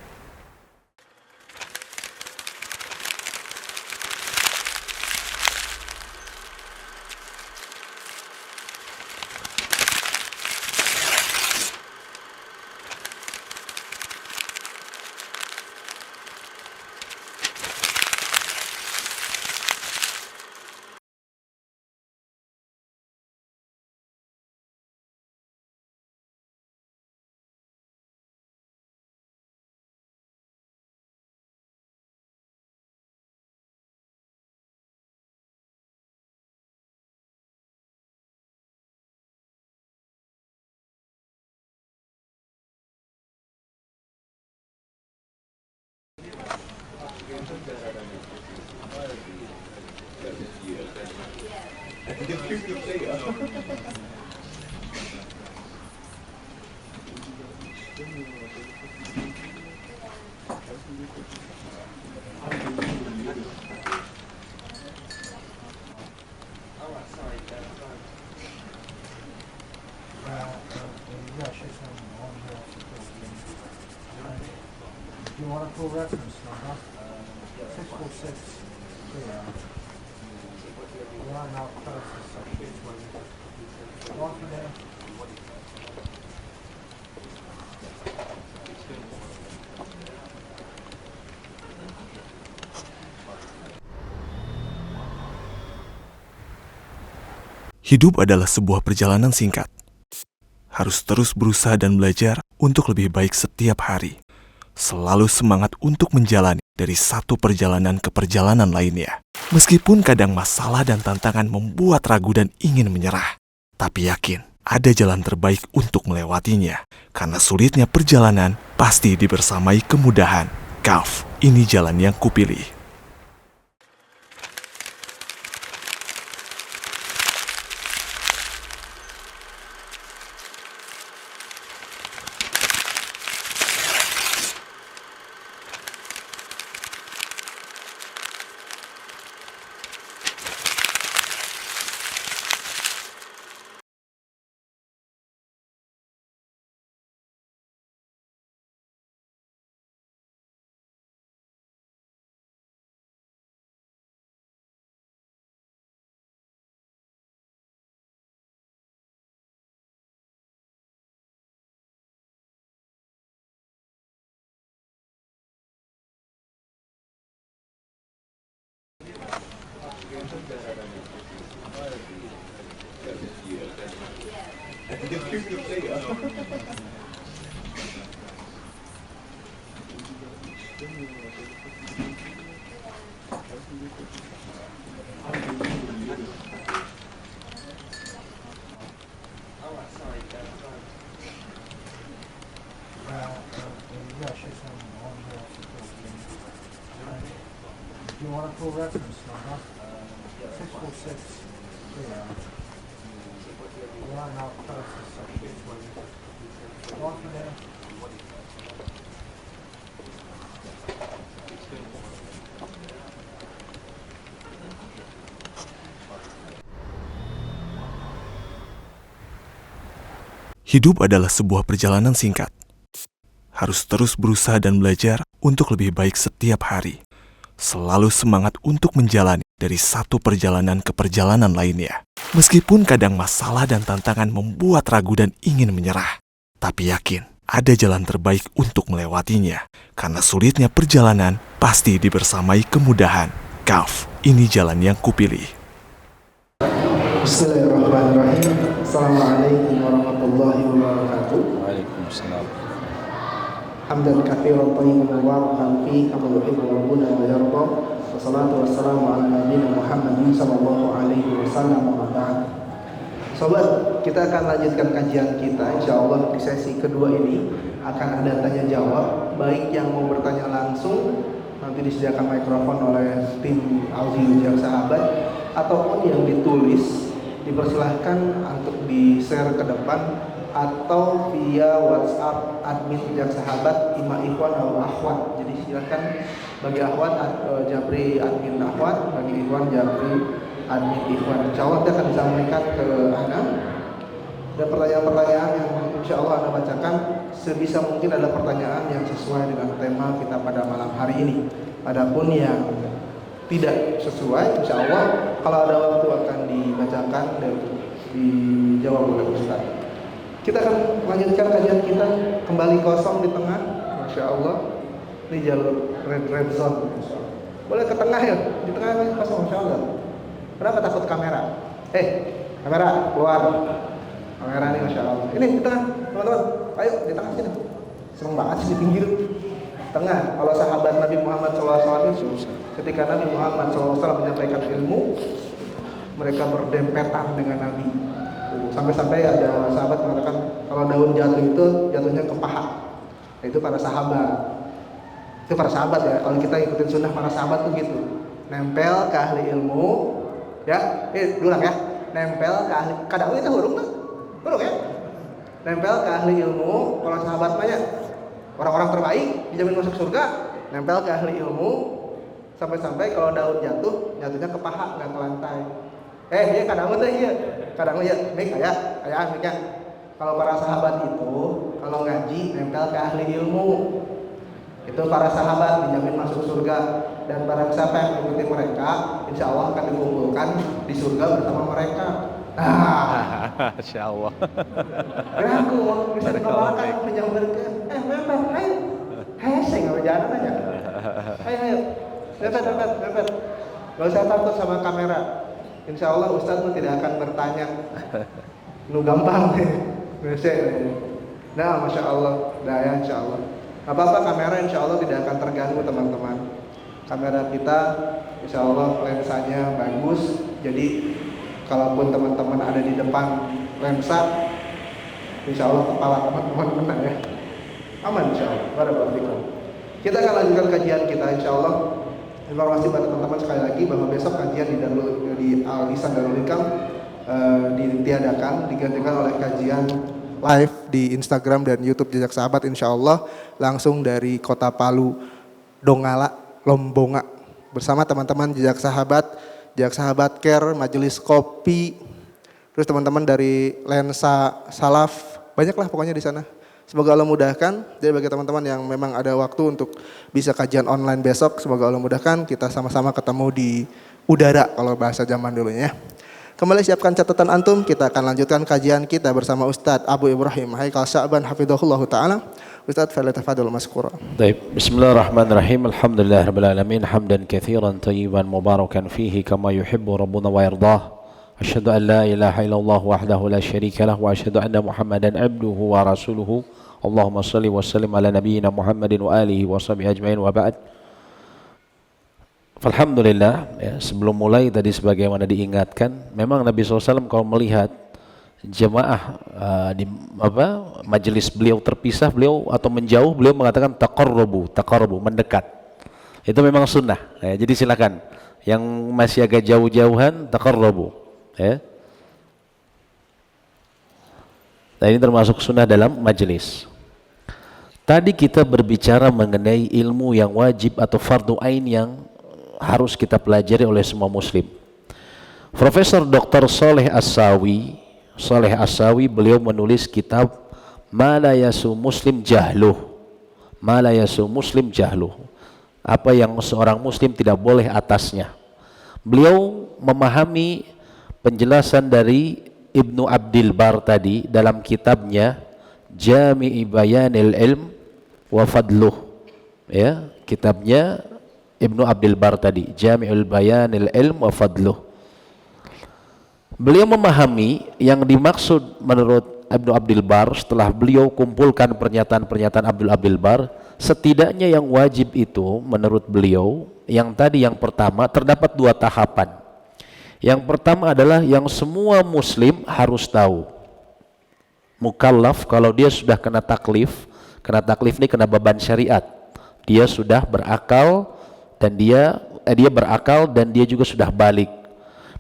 Yeah, she's on here. Do you want a full reference number? 646. Yeah. Yeah, now close this section. Walk in there. Hidup adalah sebuah perjalanan singkat. Harus terus berusaha dan belajar untuk lebih baik setiap hari. Selalu semangat untuk menjalani dari satu perjalanan ke perjalanan lainnya. Meskipun kadang masalah dan tantangan membuat ragu dan ingin menyerah. Tapi yakin, ada jalan terbaik untuk melewatinya. Karena sulitnya perjalanan pasti dibersamai kemudahan. Gulf, ini jalan yang kupilih. Yeah, she's on here. Do you want a full reference number? 646. Yeah. Yeah, now close this section. Walk in there. Hidup adalah sebuah perjalanan singkat. Harus terus berusaha dan belajar untuk lebih baik setiap hari. Selalu semangat untuk menjalani dari satu perjalanan ke perjalanan lainnya. Meskipun kadang masalah dan tantangan membuat ragu dan ingin menyerah. Tapi yakin, ada jalan terbaik untuk melewatinya. Karena sulitnya perjalanan pasti dibersamai kemudahan. Gulf, ini jalan yang kupilih. Bismillahirrahmanirrahim. Assalamualaikum warahmatullahi wabarakatuh. Waalaikumsalam. Hamdan katsiran thayyiban mubarakan fi kama yuhibbu rabbuna wa yarda. Wassalatu wassalamu ala nabiyyina Muhammadin sallallahu alaihi wasallam wa ba'd. Sobat, kita akan lanjutkan kajian kita. Insyaallah di sesi kedua ini akan ada tanya jawab, baik yang mau bertanya langsung nanti disediakan mikrofon oleh tim audio yang sahabat, ataupun yang ditulis dipersilahkan untuk di-share ke depan atau via WhatsApp admin Bijak Sahabat Ima Ikhwan atau Akhwat. Jadi silakan bagi Akhwat Japri admin Akhwat, bagi Ikhwan Japri admin Ikhwan. Insyaallah kita akan disampaikan ke Anda. Dan pertanyaan-pertanyaan yang insyaallah Anda bacakan sebisa mungkin adalah pertanyaan yang sesuai dengan tema kita pada malam hari ini. Adapun yang tidak sesuai, insya Allah kalau ada waktu akan dibacakan dan dijawab oleh Ustaz. Kita akan lanjutkan kajian kita, kembali kosong di tengah, Masya Allah. Ini jalur red zone. Boleh ke tengah ya, di tengah kosong, Masya Allah. Kenapa takut kamera? Kamera keluar. Kamera ini Masya Allah. Ini di tengah, teman-teman. Ayo di tengah sini. Seneng banget sih di pinggir. Tengah. Kalau sahabat Nabi Muhammad SAW itu, ketika Nabi Muhammad SAW menyampaikan ilmu, mereka berdempetan dengan Nabi. Sampai-sampai ada sahabat mengatakan kalau daun jatuh itu jatuhnya ke paha. Itu para sahabat. Itu para sahabat ya. Kalau kita ikutin sunnah para sahabat tuh gitu. Nempel ke ahli ilmu, ya. Ulang ya. Nempel ke ahli. Kadang itu huruf kan? Huruf ya. Nempel ke ahli ilmu. Para sahabat banyak. Orang-orang terbaik dijamin masuk surga. Nempel ke ahli ilmu. Sampai-sampai kalau daun jatuh, jatuhnya ke paha, nggak ke lantai. Iya kadang tuh iya. Kadang iya. Mik kayak miknya. Kalau para sahabat itu, kalau ngaji nempel ke ahli ilmu. Itu para sahabat dijamin masuk surga, dan barang siapa yang mengikuti mereka, insya Allah akan dikumpulkan di surga bersama mereka. Masya Allah. Aku bisa dikembangkan menyampaikan. Mepet, ayo, saya nggak berjalan aja. Ayo, mepet. Gak usah takut sama kamera. Insya Allah Ustadz tuh tidak akan bertanya. Lu gampang nih, Nah, masya Allah, ya insya Allah. Apa-apa kamera insya Allah tidak akan terganggu teman-teman. Kamera kita insya Allah lensanya bagus. Jadi kalaupun teman-teman ada di depan lensa, insya Allah kepala teman-teman kena ya. Aman insya Allah. Barakallahu. Kita akan lanjutkan kajian kita insya Allah. Informasi buat teman-teman sekali lagi bahwa besok kajian di Al-Ihsan Darul Hikam ditiadakan, digantikan oleh kajian live di Instagram dan YouTube Jejak Sahabat insya Allah langsung dari kota Palu, Donggala, Lombonga bersama teman-teman Jejak Sahabat Care, Majelis Kopi, terus teman-teman dari Lensa Salaf, banyaklah pokoknya di sana. Semoga Allah mudahkan. Jadi bagi teman-teman yang memang ada waktu untuk bisa kajian online besok, semoga Allah mudahkan kita sama-sama ketemu di udara kalau bahasa zaman dulunya. Kembali siapkan catatan antum, kita akan lanjutkan kajian kita bersama Ustadz Abu Ibrahim Haikal Sya'ban hafizahullah ta'ala. Ustadz falyatafadhal maskura. Baik, bismillahirrahmanirrahim. Alhamdulillahirabbil alamin, hamdan katsiran thayyiban mubarakan fihi kama yuhibbu rabbuna wa yardah. Asyhadu an la ilaha illallah wahdahu la syarika lah wa asyhadu anna Muhammadan abduhu wa rasuluhu. Allahumma shalli wa sallim ala nabiyyina Muhammadin wa alihi wa sahbihi ajmain wa ba'd. Alhamdulillah ya, sebelum mulai tadi sebagaimana diingatkan, memang Nabi SAW kalau melihat jemaah di majelis beliau terpisah, beliau atau menjauh, beliau mengatakan taqarrubu, mendekat. Itu memang sunnah ya, jadi silakan yang masih agak jauh-jauhan taqarrubu ya. Nah, ini termasuk sunnah dalam majelis. Tadi kita berbicara mengenai ilmu yang wajib atau fardu ain yang harus kita pelajari oleh semua muslim. Profesor Dr. Saleh As-Sawi beliau menulis kitab Ma la yasu muslim jahluh. Apa yang seorang muslim tidak boleh atasnya. Beliau memahami penjelasan dari Ibnu Abdil Bar tadi dalam kitabnya Jami'i Bayanil Ilm wa Fadluh. Ya, kitabnya Ibnu Abdil Bar tadi, Jami'ul Bayanil Ilm wa Fadluh. Beliau memahami yang dimaksud menurut Ibnu Abdil Bar setelah beliau kumpulkan pernyataan-pernyataan Abdul Bar, setidaknya yang wajib itu menurut beliau, yang pertama terdapat dua tahapan. Yang pertama adalah yang semua muslim harus tahu. Mukallaf kalau dia sudah kena taklif ini kena beban syariat. Dia sudah berakal dan dia berakal dan dia juga sudah balik,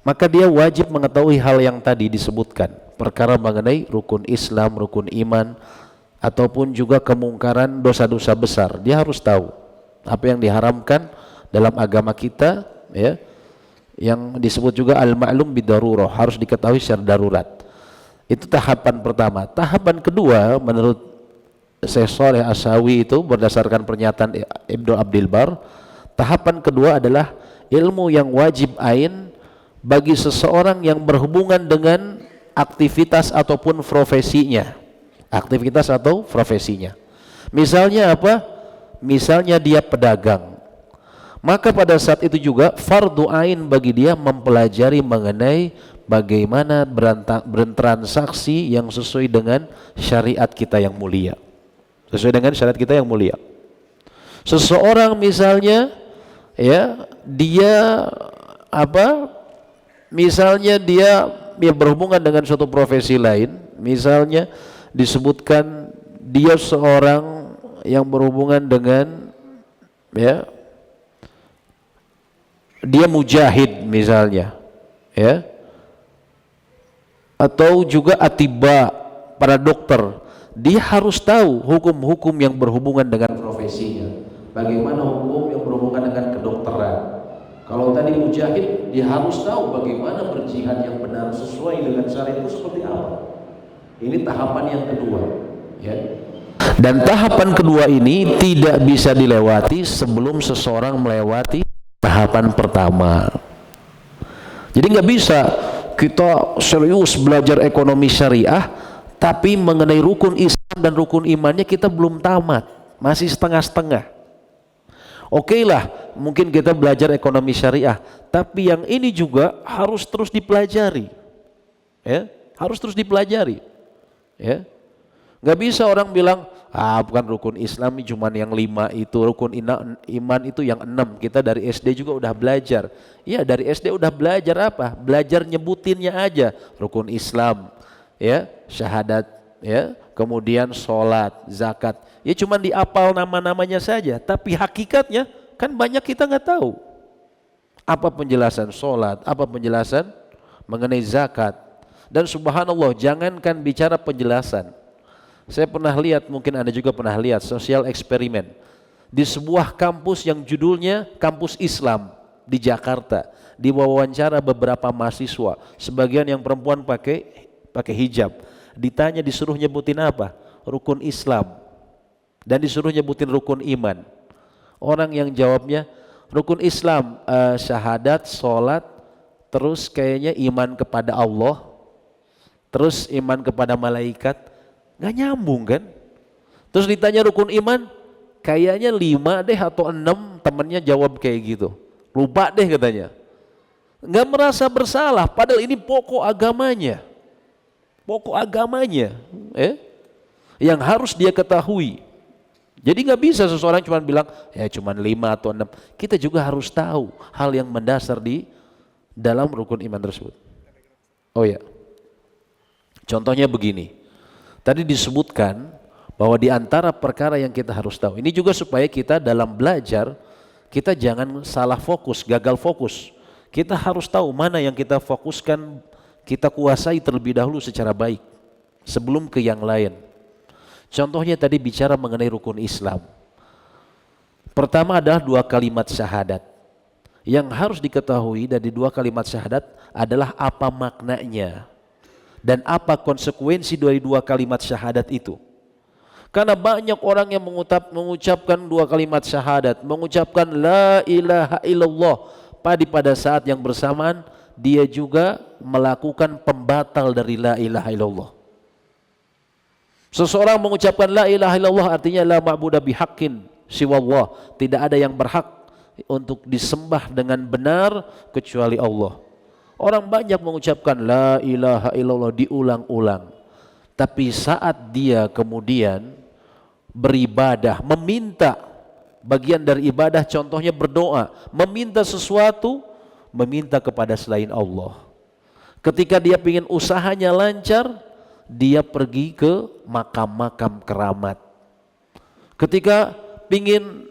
maka dia wajib mengetahui hal yang tadi disebutkan, perkara mengenai rukun Islam, rukun iman, ataupun juga kemungkaran dosa-dosa besar. Dia harus tahu apa yang diharamkan dalam agama kita ya, yang disebut juga al-ma'lum bidarurah, harus diketahui secara darurat. Itu tahapan pertama. Tahapan kedua menurut Syekh Saleh As-Sawi itu berdasarkan pernyataan Ibnu Abdil Bar, tahapan kedua adalah ilmu yang wajib ain bagi seseorang yang berhubungan dengan aktivitas ataupun profesinya. Misalnya apa? Misalnya dia pedagang. Maka pada saat itu juga fardu ain bagi dia mempelajari mengenai bagaimana bertransaksi yang sesuai dengan syariat kita yang mulia. Seseorang misalnya ya, misalnya dia berhubungan dengan suatu profesi lain, misalnya disebutkan dia seorang yang berhubungan dengan ya, dia mujahid misalnya, ya, atau juga atiba, para dokter, dia harus tahu hukum-hukum yang berhubungan dengan profesinya. Bagaimana hukum yang berhubungan dengan kedokteran. Kalau tadi mujahid, dia harus tahu bagaimana berjihad yang benar sesuai dengan syariat itu seperti apa. Ini tahapan yang kedua, ya. Dan tahapan kedua ini tidak bisa dilewati sebelum seseorang melewati tahapan pertama. Jadi nggak bisa kita serius belajar ekonomi syariah, tapi mengenai rukun Islam dan rukun imannya kita belum tamat, masih setengah-setengah. Oke lah, mungkin kita belajar ekonomi syariah, tapi yang ini juga harus terus dipelajari, ya, harus terus dipelajari, ya. Nggak bisa orang bilang, bukan rukun Islam cuman yang 5 itu, rukun iman itu yang 6. Kita dari SD juga udah belajar. Ya, dari SD udah belajar apa? Belajar nyebutinnya aja, rukun Islam, ya, syahadat, ya, kemudian sholat, zakat. Ya cuman diapal nama-namanya saja, tapi hakikatnya kan banyak kita nggak tahu. Apa penjelasan sholat, apa penjelasan mengenai zakat. Dan subhanallah, jangankan bicara penjelasan. Saya pernah lihat, mungkin Anda juga pernah lihat, sosial eksperimen di sebuah kampus yang judulnya Kampus Islam di Jakarta. Diwawancara beberapa mahasiswa, sebagian yang perempuan pakai hijab. Ditanya, disuruh nyebutin apa? Rukun Islam. Dan disuruh nyebutin rukun iman. Orang yang jawabnya rukun Islam, syahadat, sholat, terus kayaknya iman kepada Allah, terus iman kepada malaikat. Nggak nyambung kan? Terus ditanya rukun iman, kayaknya 5 deh atau 6, temennya jawab kayak gitu. Lupa deh katanya. Nggak merasa bersalah, padahal ini pokok agamanya. Pokok agamanya, yang harus dia ketahui. Jadi nggak bisa seseorang cuma bilang, ya cuma 5 atau 6. Kita juga harus tahu hal yang mendasar di dalam rukun iman tersebut. Oh ya, contohnya begini. Tadi disebutkan bahwa di antara perkara yang kita harus tahu, ini juga supaya kita dalam belajar, kita jangan salah fokus, gagal fokus. Kita harus tahu mana yang kita fokuskan, kita kuasai terlebih dahulu secara baik, sebelum ke yang lain. Contohnya tadi bicara mengenai rukun Islam. Pertama adalah 2 kalimat syahadat. Yang harus diketahui dari 2 kalimat syahadat adalah apa maknanya. Dan apa konsekuensi dari 2 kalimat syahadat itu. Karena banyak orang yang mengucapkan 2 kalimat syahadat, mengucapkan la ilaha illallah, pada saat yang bersamaan dia juga melakukan pembatal dari la ilaha illallah. Seseorang mengucapkan la ilaha illallah artinya la ma'budu bihaqqin siwallah, tidak ada yang berhak untuk disembah dengan benar kecuali Allah. Orang banyak mengucapkan la ilaha illallah diulang-ulang, tapi saat dia kemudian beribadah, meminta bagian dari ibadah, contohnya berdoa, meminta sesuatu, meminta kepada selain Allah. Ketika dia ingin usahanya lancar, dia pergi ke makam-makam keramat. Ketika ingin,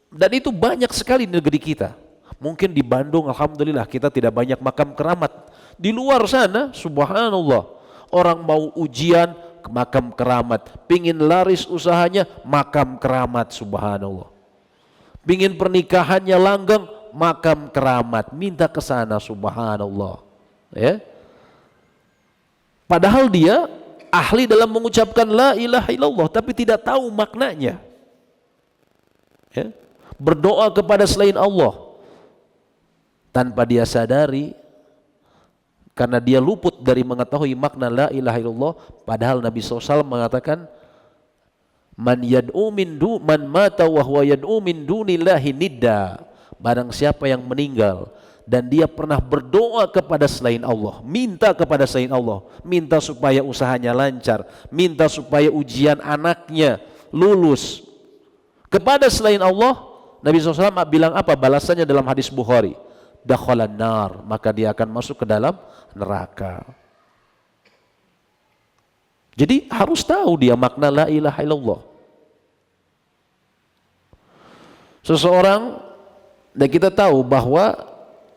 dan itu banyak sekali di negeri kita. Mungkin di Bandung alhamdulillah kita tidak banyak makam keramat. Di luar sana subhanallah, orang mau ujian ke makam keramat, pingin laris usahanya makam keramat, subhanallah. Pingin pernikahannya langgeng, makam keramat, minta ke sana, subhanallah. Ya. Padahal dia ahli dalam mengucapkan la ilaha illallah, tapi tidak tahu maknanya. Ya. Berdoa kepada selain Allah tanpa dia sadari, karena dia luput dari mengetahui makna la ilaha illallah. Padahal Nabi SAW mengatakan, man mata wa huwa yad'u min dunillahi nidda. Barang siapa yang meninggal dan dia pernah berdoa kepada selain Allah, minta kepada selain Allah, minta supaya usahanya lancar, minta supaya ujian anaknya lulus kepada selain Allah, Nabi SAW bilang apa balasannya dalam hadis Bukhari? Dakhalan nar, maka dia akan masuk ke dalam neraka. Jadi harus tahu dia makna la ilaha illallah. Seseorang, dan kita tahu bahwa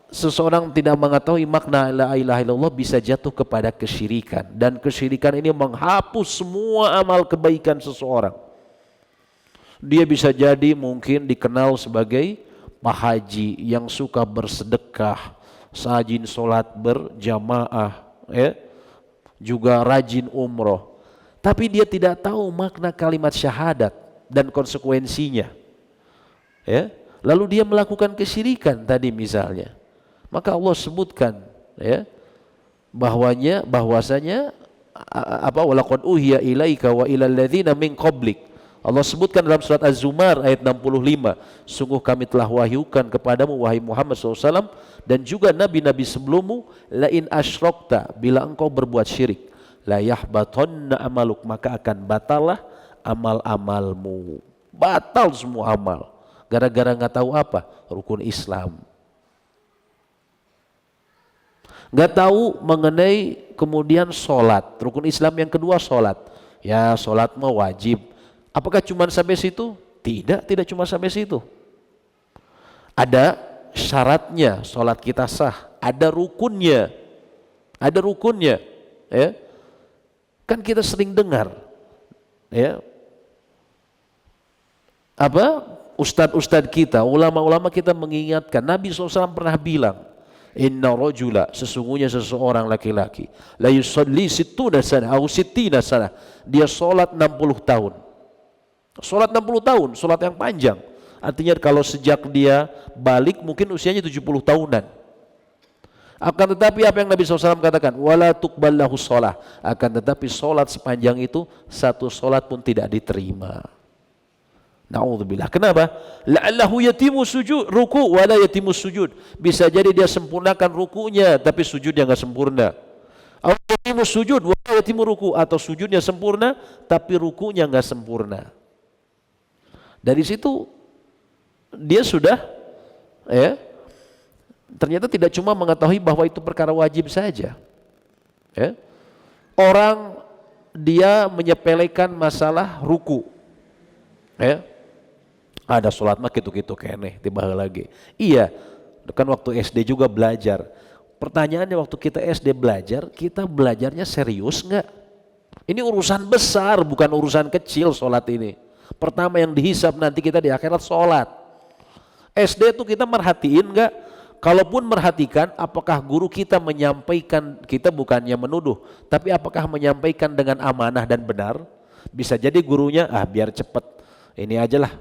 seseorang tidak mengetahui makna la ilaha illallah bisa jatuh kepada kesyirikan, dan kesyirikan ini menghapus semua amal kebaikan seseorang. Dia bisa jadi mungkin dikenal sebagai Pak Haji yang suka bersedekah, rajin sholat berjamaah, ya, juga rajin umroh, tapi dia tidak tahu makna kalimat syahadat dan konsekuensinya, ya. Lalu dia melakukan kesyirikan tadi misalnya, maka Allah sebutkan, ya, bahwasanya walaqad uhiya ilaika wa ilal ladzina min qablik. Allah sebutkan dalam surat Az-Zumar ayat 65, sungguh kami telah wahyukan kepadamu wahai Muhammad SAW dan juga nabi-nabi sebelummu, la in asyrokta, bila engkau berbuat syirik, la yahbatanna amaluk, maka akan batallah amal-amalmu. Batal semua amal. Gara-gara nggak tahu apa? Rukun Islam. Nggak tahu mengenai kemudian sholat. Rukun Islam yang kedua sholat. Ya, sholat mah wajib. Apakah cuma sampai situ? Tidak cuma sampai situ. Ada syaratnya sholat kita sah. Ada rukunnya. Ya. Kan kita sering dengar, ya, ustadz kita, ulama-ulama kita mengingatkan, Nabi SAW pernah bilang, inna rajula, sesungguhnya seseorang laki-laki, la yusalli sittuna sana au sittina sana, dia sholat 60 tahun. Sholat 60 tahun, sholat yang panjang. Artinya kalau sejak dia balik mungkin usianya 70 tahunan. Akan tetapi apa yang Nabi SAW katakan, wala tuqballahu sholah, akan tetapi sholat sepanjang itu satu sholat pun tidak diterima. Na'udzubillah. Kenapa? La'allahu yatimu sujud, ruku wala yatimu sujud. Bisa jadi dia sempurnakan rukunya tapi sujudnya enggak sempurna. Atau yatimu sujud wala yatimu ruku, atau sujudnya sempurna tapi rukunya enggak sempurna. Dari situ dia sudah, ya, ternyata tidak cuma mengetahui bahwa itu perkara wajib saja, ya. Orang dia menyepelekan masalah ruku, ya. Ada sholat mah gitu-gitu keneh tiba lagi. Iya, kan waktu SD juga belajar. Pertanyaannya waktu kita SD belajar, kita belajarnya serius nggak? Ini urusan besar, bukan urusan kecil sholat ini. Pertama yang dihisab nanti kita di akhirat sholat. SD itu kita merhatiin nggak? Kalaupun merhatikan, apakah guru kita menyampaikan, kita bukannya menuduh, tapi apakah menyampaikan dengan amanah dan benar? Bisa jadi gurunya, biar cepet, ini aja lah,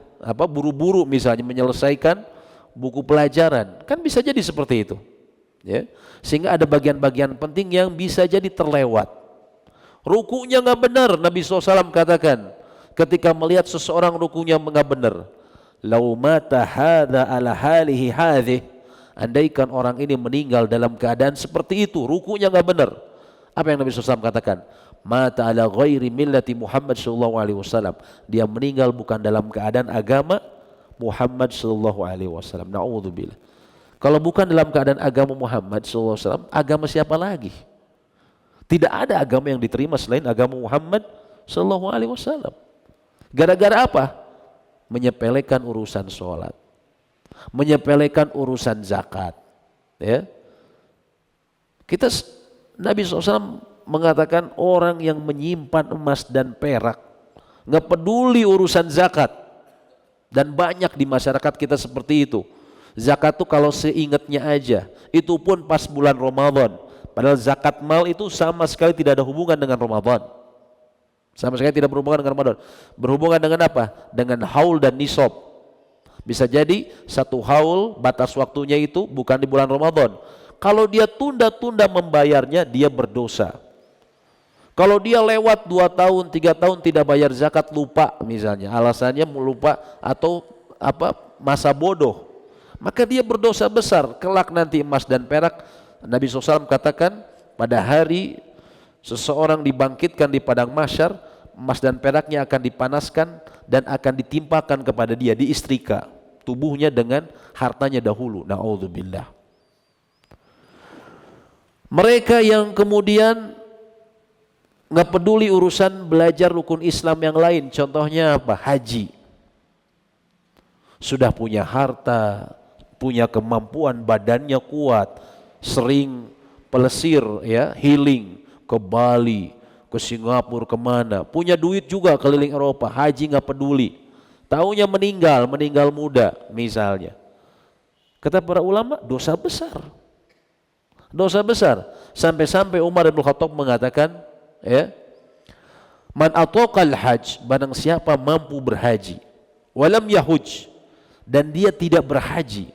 buru-buru misalnya menyelesaikan buku pelajaran, kan bisa jadi seperti itu, ya. Sehingga ada bagian-bagian penting yang bisa jadi terlewat. Rukunya nggak benar, Nabi SAW katakan, ketika melihat seseorang rukunya nggak benar, lau mata hadza ala halihi hadhi, andaikan orang ini meninggal dalam keadaan seperti itu, rukunya nggak benar, apa yang Nabi SAW katakan? Mata ala ghairi millati Muhammad sallallahu alaihi wasallam, dia meninggal bukan dalam keadaan agama Muhammad sallallahu alaihi wasallam. Na'udzubillah. Kalau bukan dalam keadaan agama Muhammad sallallahu alaihi wasallam, agama siapa lagi? Tidak ada agama yang diterima selain agama Muhammad sallallahu alaihi wasallam. Gara-gara apa? Menyepelekan urusan sholat, menyepelekan urusan zakat, ya. Nabi SAW mengatakan orang yang menyimpan emas dan perak, nggak peduli urusan zakat, dan banyak di masyarakat kita seperti itu. Zakat tuh kalau seingatnya aja, itu pun pas bulan Ramadan. Padahal zakat mal itu sama sekali tidak ada hubungan dengan Ramadan. Sama sekali tidak berhubungan dengan Ramadan. Berhubungan dengan apa? Dengan haul dan nisab. Bisa jadi satu haul batas waktunya itu bukan di bulan Ramadan. Kalau dia tunda-tunda membayarnya, dia berdosa. Kalau dia lewat 2 tahun, 3 tahun tidak bayar zakat, lupa misalnya, alasannya lupa atau masa bodoh, maka dia berdosa besar. Kelak nanti emas dan perak, Nabi SAW katakan pada hari seseorang dibangkitkan di padang mahsyar, emas dan peraknya akan dipanaskan dan akan ditimpakan kepada dia, diistrika tubuhnya dengan hartanya dahulu. Na'udzubillah. Mereka yang kemudian nggak peduli urusan belajar rukun Islam yang lain, contohnya apa? Haji. sudah punya harta, punya kemampuan, badannya kuat, sering pelesir ya, healing ke Bali, ke Singapura, kemana, punya duit juga keliling Eropa, haji nggak peduli, taunya meninggal muda misalnya. Kata para ulama, dosa besar. Dosa besar. Sampai-sampai Umar bin Khattab mengatakan, ya, man ataqal hajj, barang siapa mampu berhaji, walam yahuj, dan dia tidak berhaji,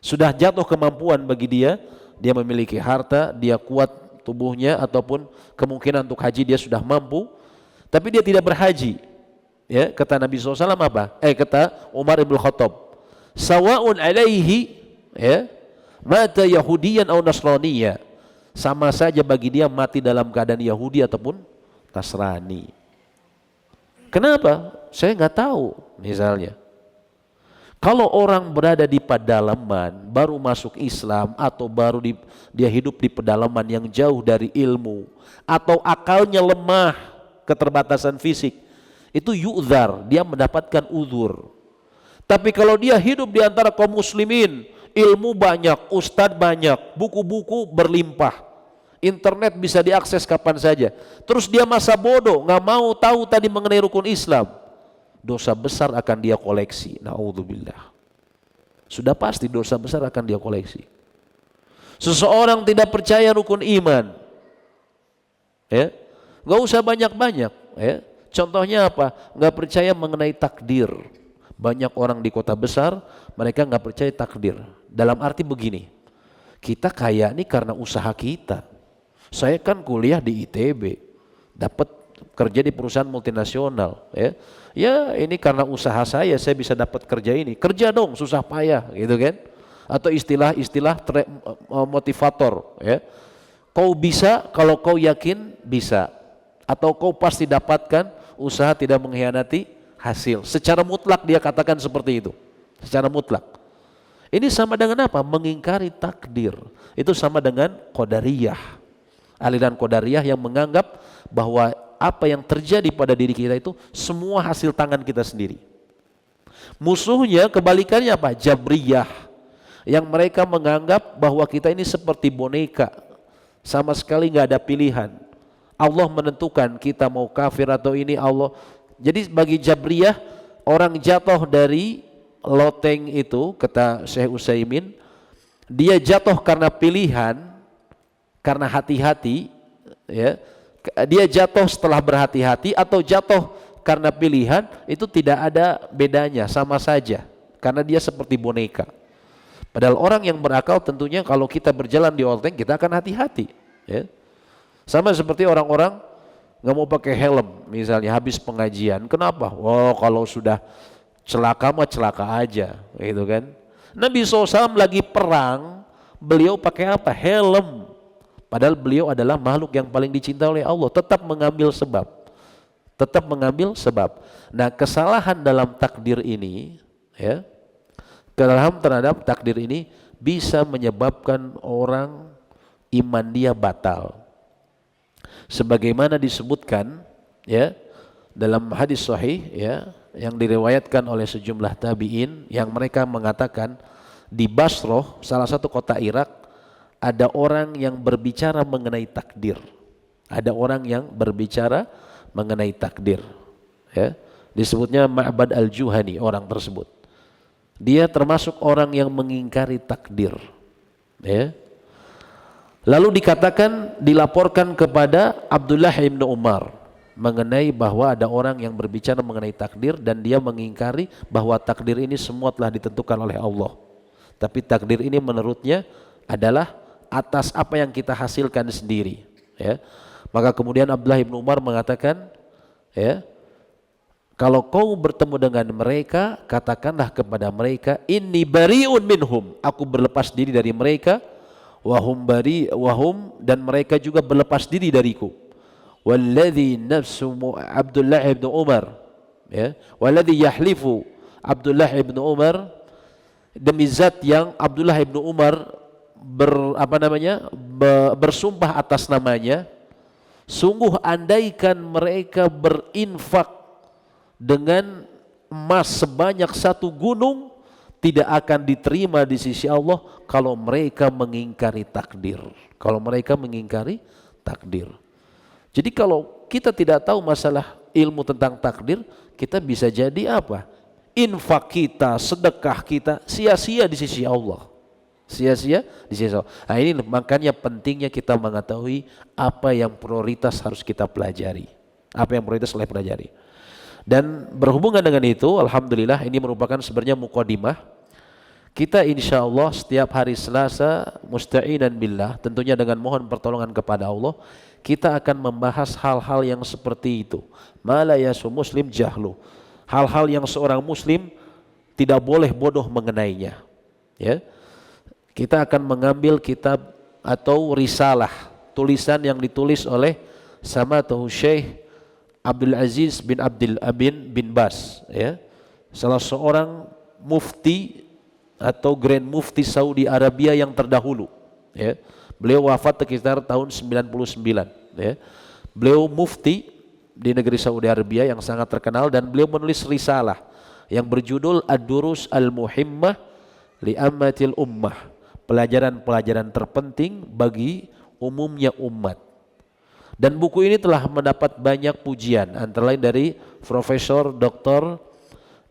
sudah jatuh kemampuan bagi dia, dia memiliki harta, dia kuat tubuhnya, ataupun kemungkinan untuk haji dia sudah mampu, tapi dia tidak berhaji. Ya, kata Nabi SAW apa? Kata Umar bin Khattab, sawa'un alaihi, ya, mata Yahudiyan atau Nasraniyya, sama saja bagi dia mati dalam keadaan Yahudi ataupun Nasrani. Kenapa? Saya nggak tahu. Misalnya, kalau orang berada di pedalaman, baru masuk Islam, atau dia hidup di pedalaman yang jauh dari ilmu, atau akalnya lemah, keterbatasan fisik, itu yu'dzar, dia mendapatkan uzur. Tapi kalau dia hidup di antara kaum muslimin, ilmu banyak, ustadz banyak, buku-buku berlimpah, internet bisa diakses kapan saja, terus dia masa bodoh, nggak mau tahu tadi mengenai rukun Islam, dosa besar akan dia koleksi. Na'udzubillah. Sudah pasti dosa besar akan dia koleksi. Seseorang tidak percaya rukun iman, ya, nggak usah banyak-banyak, ya. Contohnya apa? Nggak percaya mengenai takdir. Banyak orang di kota besar, mereka nggak percaya takdir. Dalam arti begini, kita kaya nih karena usaha kita. Saya kan kuliah di ITB, dapat kerja di perusahaan multinasional, ya. Ya ini karena usaha saya bisa dapat kerja ini. Kerja dong, susah payah, gitu kan? Atau istilah-istilah motivator, ya. Kau bisa kalau kau yakin bisa, atau kau pasti dapatkan, usaha tidak mengkhianati hasil. Secara mutlak dia katakan seperti itu. Secara mutlak. Ini sama dengan apa? Mengingkari takdir. Itu sama dengan Qadariyah. Aliran Qadariyah yang menganggap bahwa apa yang terjadi pada diri kita itu semua hasil tangan kita sendiri. Musuhnya kebalikannya apa? Jabriyah. Yang mereka menganggap bahwa kita ini seperti boneka. Sama sekali nggak ada pilihan. Allah menentukan kita mau kafir atau ini Allah. Jadi bagi Jabriyah, orang jatuh dari loteng itu, kata Syekh Utsaimin, dia jatuh karena pilihan, karena hati-hati, ya. Dia jatuh setelah berhati-hati atau jatuh karena pilihan, itu tidak ada bedanya, sama saja, karena dia seperti boneka. Padahal orang yang berakal tentunya kalau kita berjalan di loteng kita akan hati-hati, ya. Sama seperti orang-orang nggak mau pakai helm, misalnya habis pengajian. Kenapa? Oh, kalau sudah celaka mah celaka aja, gitu kan? Nabi SAW lagi perang, beliau pakai apa? Helm. Padahal beliau adalah makhluk yang paling dicintai oleh Allah. Tetap mengambil sebab. Tetap mengambil sebab. Nah, kesalahan dalam takdir ini, ya, kesalahan terhadap takdir ini bisa menyebabkan orang iman dia batal. Sebagaimana disebutkan, ya, dalam hadis sahih, ya, yang diriwayatkan oleh sejumlah tabi'in, yang mereka mengatakan di Basrah, salah satu kota Irak, ada orang yang berbicara mengenai takdir. Ada orang yang berbicara mengenai takdir, ya. Disebutnya Ma'bad al-Juhani, orang tersebut. Dia termasuk orang yang mengingkari takdir, ya. Lalu dikatakan, dilaporkan kepada Abdullah bin Umar mengenai bahwa ada orang yang berbicara mengenai takdir dan dia mengingkari bahwa takdir ini semua telah ditentukan oleh Allah. Tapi takdir ini menurutnya adalah atas apa yang kita hasilkan sendiri, ya. Maka kemudian Abdullah bin Umar mengatakan, ya, kalau kau bertemu dengan mereka, katakanlah kepada mereka, inni bari'un minhum, aku berlepas diri dari mereka, wahum dan mereka juga berlepas diri dariku. Walladzi nafsu Abdullah bin Umar, ya, walladzi yahlifu Abdullah bin Umar, demi zat yang Abdullah bin Umar bersumpah atas namanya, sungguh andaikan mereka berinfak dengan emas sebanyak satu gunung tidak akan diterima di sisi Allah kalau mereka mengingkari takdir. Kalau mereka mengingkari takdir. Jadi kalau kita tidak tahu masalah ilmu tentang takdir, kita bisa jadi apa? Infak kita, sedekah kita sia-sia di sisi Allah. Sia-sia di sisi Allah. Nah ini makanya pentingnya kita mengetahui apa yang prioritas harus kita pelajari. Apa yang prioritas harus kita pelajari. Dan berhubungan dengan itu, alhamdulillah ini merupakan sebenarnya muqaddimah. Kita insya Allah setiap hari Selasa musta'inan billah, tentunya dengan mohon pertolongan kepada Allah, kita akan membahas hal-hal yang seperti itu. Ma la yasu muslim jahlu. Hal-hal yang seorang muslim tidak boleh bodoh mengenainya. Ya. Kita akan mengambil kitab atau risalah, tulisan yang ditulis oleh Samatuhu Syekh Abdul Aziz bin Abdul Abin bin Bas, ya. Salah seorang mufti atau Grand Mufti Saudi Arabia yang terdahulu, ya. Beliau wafat sekitar tahun 99, ya. Beliau mufti di negeri Saudi Arabia yang sangat terkenal dan beliau menulis risalah yang berjudul Ad-Durus Al-Muhimmah li Ammatil Ummah. Pelajaran-pelajaran terpenting bagi umumnya umat. Dan buku ini telah mendapat banyak pujian, antara lain dari Profesor Dr.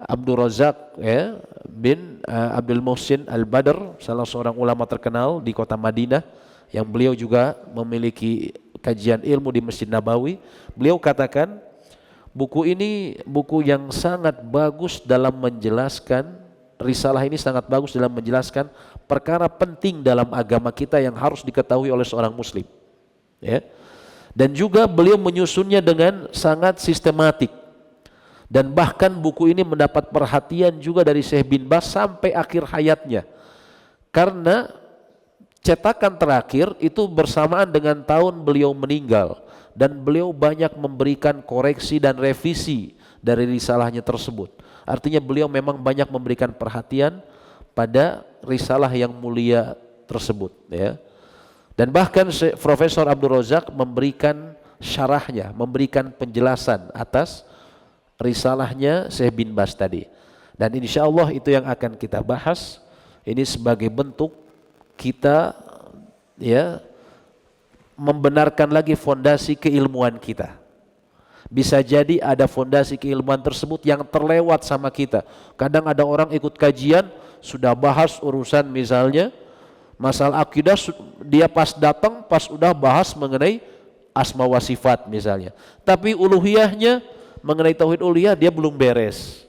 Abdul Razak, ya, bin Abdul Muhsin Al-Badr, salah seorang ulama terkenal di kota Madinah, yang beliau juga memiliki kajian ilmu di Masjid Nabawi. Beliau katakan buku ini buku yang sangat bagus dalam menjelaskan, risalah ini sangat bagus dalam menjelaskan perkara penting dalam agama kita yang harus diketahui oleh seorang muslim, ya. Dan juga beliau menyusunnya dengan sangat sistematik. Dan bahkan buku ini mendapat perhatian juga dari Syekh bin Bas sampai akhir hayatnya. Karena cetakan terakhir itu bersamaan dengan tahun beliau meninggal. Dan beliau banyak memberikan koreksi dan revisi dari risalahnya tersebut. Artinya beliau memang banyak memberikan perhatian pada risalah yang mulia tersebut, ya. Dan bahkan Profesor Abdul Razak memberikan syarahnya, memberikan penjelasan atas risalahnya Syekh bin Bas tadi. Dan insya Allah itu yang akan kita bahas. Ini sebagai bentuk kita, ya, membenarkan lagi fondasi keilmuan kita. Bisa jadi ada fondasi keilmuan tersebut yang terlewat sama kita. Kadang ada orang ikut kajian sudah bahas urusan misalnya masalah akidah, dia pas datang pas udah bahas mengenai asma wa sifat misalnya. Tapi uluhiyahnya mengenai tauhid uluhiyah dia belum beres.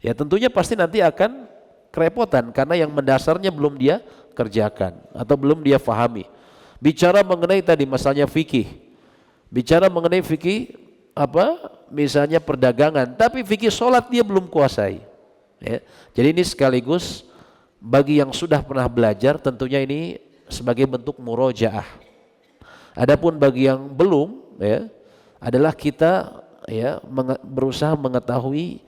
Ya tentunya pasti nanti akan kerepotan karena yang mendasarnya belum dia kerjakan atau belum dia fahami. Bicara mengenai tadi masalahnya fikih. Bicara mengenai fikih apa? Misalnya perdagangan, tapi fikih sholat dia belum kuasai. Ya. Jadi ini sekaligus bagi yang sudah pernah belajar tentunya ini sebagai bentuk murojaah. Adapun bagi yang belum, ya, adalah kita, ya, berusaha mengetahui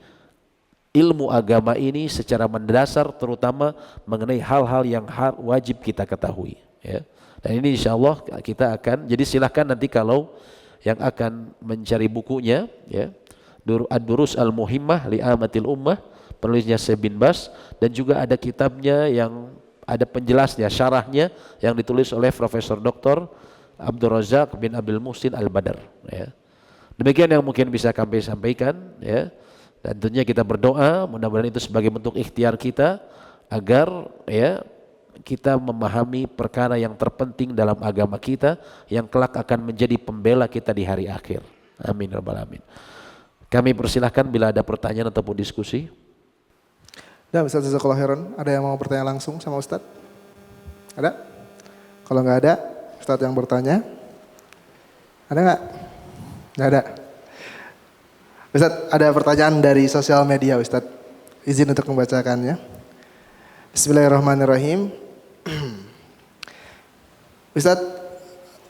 ilmu agama ini secara mendasar, terutama mengenai hal-hal yang wajib kita ketahui, ya. Dan ini insya Allah kita akan, jadi silahkan nanti kalau yang akan mencari bukunya, ya, Ad-Durus Al-Muhimmah li Ammatil Ummah, penulisnya Syekh bin Bas, dan juga ada kitabnya yang ada penjelasnya, syarahnya yang ditulis oleh Profesor Dr. Abdul Razak bin Abdul Muhsin Al-Badr, ya. Demikian yang mungkin bisa kami sampaikan, ya. Dan tentunya kita berdoa mudah-mudahan itu sebagai bentuk ikhtiar kita agar, ya, kita memahami perkara yang terpenting dalam agama kita yang kelak akan menjadi pembela kita di hari akhir. Amin ya rabbal alamin. Kami persilahkan bila ada pertanyaan ataupun diskusi. Nah, Ustaz Jazakallahu khairan, ada yang mau bertanya langsung sama Ustaz? Ada? Kalau nggak ada, Ustaz yang bertanya. Ada nggak? Nggak ada. Ustaz, ada pertanyaan dari sosial media, Ustaz. Izin untuk membacakannya. Bismillahirrahmanirrahim. Ustaz,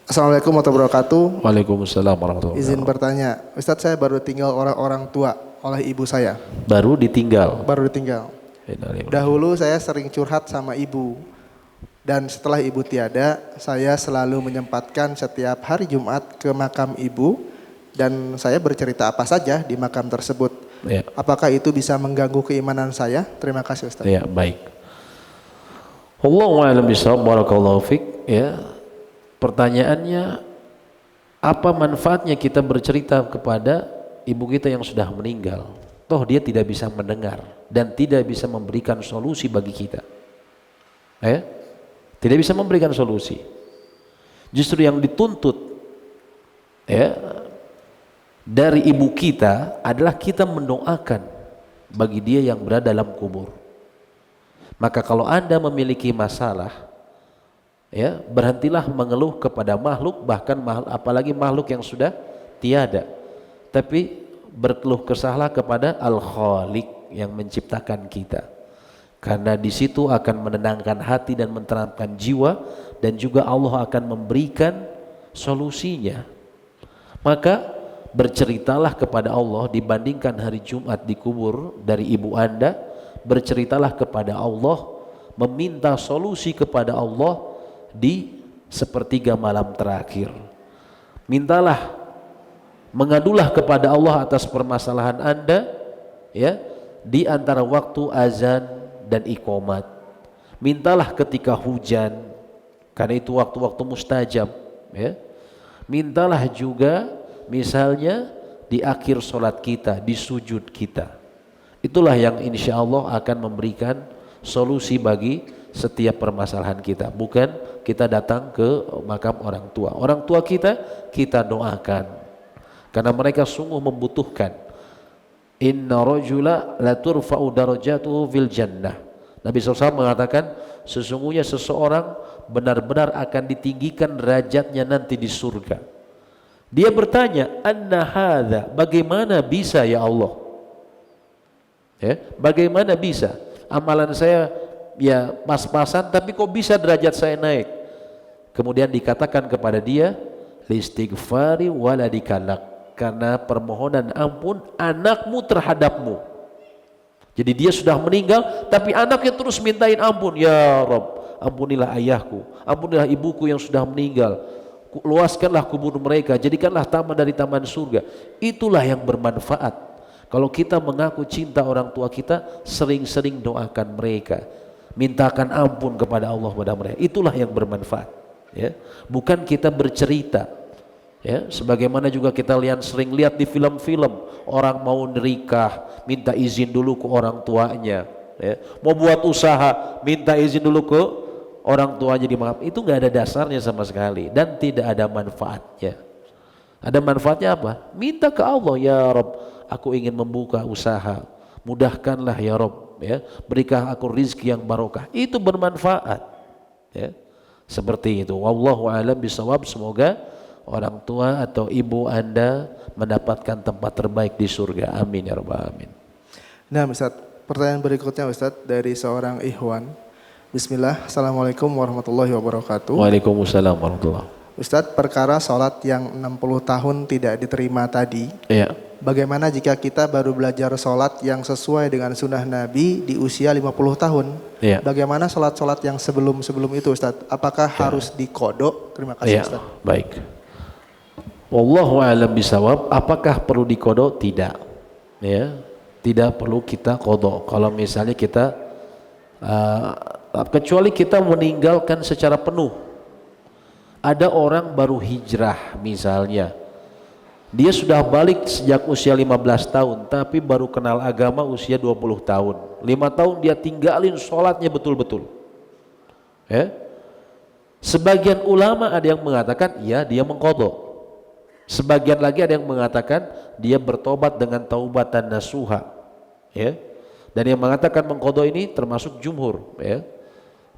Assalamualaikum warahmatullahi wabarakatuh. Waalaikumsalam warahmatullahi wabarakatuh. Izin bertanya, Ustaz, saya baru tinggal orang tua oleh ibu saya. Baru ditinggal. Baru ditinggal. Dahulu saya sering curhat sama ibu. Dan setelah ibu tiada, saya selalu menyempatkan setiap hari Jumat ke makam ibu. Dan saya bercerita apa saja di makam tersebut. Ya. Apakah itu bisa mengganggu keimanan saya? Terima kasih Ustaz. Ya, baik. Allahu a'lam bishawab, barakallahu fik. Ya. Pertanyaannya, apa manfaatnya kita bercerita kepada ibu kita yang sudah meninggal? Toh dia tidak bisa mendengar dan tidak bisa memberikan solusi bagi kita. Ya? Tidak bisa memberikan solusi. Justru yang dituntut ya dari ibu kita adalah kita mendoakan bagi dia yang berada dalam kubur. Maka kalau Anda memiliki masalah, ya, berhentilah mengeluh kepada makhluk, bahkan apalagi makhluk yang sudah tiada. Tapi berkeluh kesahlah kepada Al-Khaliq yang menciptakan kita. Karena di situ akan menenangkan hati dan menenangkan jiwa, dan juga Allah akan memberikan solusinya. Maka berceritalah kepada Allah dibandingkan hari Jumat di kubur dari ibu Anda, berceritalah kepada Allah, meminta solusi kepada Allah di sepertiga malam terakhir. Mintalah, mengadulah kepada Allah atas permasalahan Anda ya di antara waktu azan dan iqamat. Mintalah ketika hujan, karena itu waktu-waktu mustajab ya. Mintalah juga misalnya di akhir sholat kita, di sujud kita. Itulah yang insya Allah akan memberikan solusi bagi setiap permasalahan kita. Bukan kita datang ke makam orang tua. Orang tua kita doakan, karena mereka sungguh membutuhkan. Inna rajula la turfa'u darajatuhu fil jannah. Nabi SAW mengatakan, sesungguhnya seseorang benar-benar akan ditinggikan derajatnya nanti di surga. Dia bertanya, anna hadza, bagaimana bisa ya Allah? Ya, bagaimana bisa? Amalan saya ya pas-pasan, tapi kok bisa derajat saya naik? Kemudian dikatakan kepada dia, listighfari waladikalak, karena permohonan ampun anakmu terhadapmu. Jadi dia sudah meninggal, tapi anaknya terus mintain ampun. Ya Rabb, ampunilah ayahku, ampunilah ibuku yang sudah meninggal, luaskanlah kubur mereka, jadikanlah taman dari taman surga. Itulah yang bermanfaat. Kalau kita mengaku cinta orang tua kita, sering-sering doakan mereka, mintakan ampun kepada Allah pada mereka. Itulah yang bermanfaat ya. Bukan kita bercerita ya, sebagaimana juga kita sering lihat di film-film, orang mau nikah minta izin dulu ke orang tuanya ya. Mau buat usaha minta izin dulu ke orang tuanya di makam. Itu nggak ada dasarnya sama sekali dan tidak ada manfaatnya. Ada manfaatnya apa? Minta ke Allah, ya Rabb, aku ingin membuka usaha, mudahkanlah ya Rabb ya, berikan aku rizki yang barokah. Itu bermanfaat ya. Seperti itu. Wallahu a'lam bishawab. Semoga orang tua atau ibu Anda mendapatkan tempat terbaik di surga. Amin ya rabbal alamin. Nah Ustaz, pertanyaan berikutnya Ustaz dari seorang ikhwan. Bismillah, Assalamualaikum warahmatullahi wabarakatuh. Waalaikumsalam warahmatullahi. Ustaz, perkara sholat yang 60 tahun tidak diterima tadi, Iya. bagaimana jika kita baru belajar sholat yang sesuai dengan sunnah Nabi di usia 50 tahun? Iya. Bagaimana sholat-sholat yang sebelum itu Ustaz? Apakah harus dikodok? Terima kasih Iya. Ustaz. Baik. Wallahu a'lam bishawab. Apakah perlu dikodok? Tidak. Ya, tidak perlu kita kodok. Kalau misalnya kita kecuali kita meninggalkan secara penuh. Ada orang baru hijrah misalnya, dia sudah balik sejak usia 15 tahun tapi baru kenal agama usia 20 tahun. 5 tahun dia tinggalin sholatnya betul-betul ya. Sebagian ulama ada yang mengatakan ya dia mengkodok, sebagian lagi ada yang mengatakan dia bertobat dengan taubatan nasuha ya. Dan yang mengatakan mengkodok ini termasuk jumhur ya.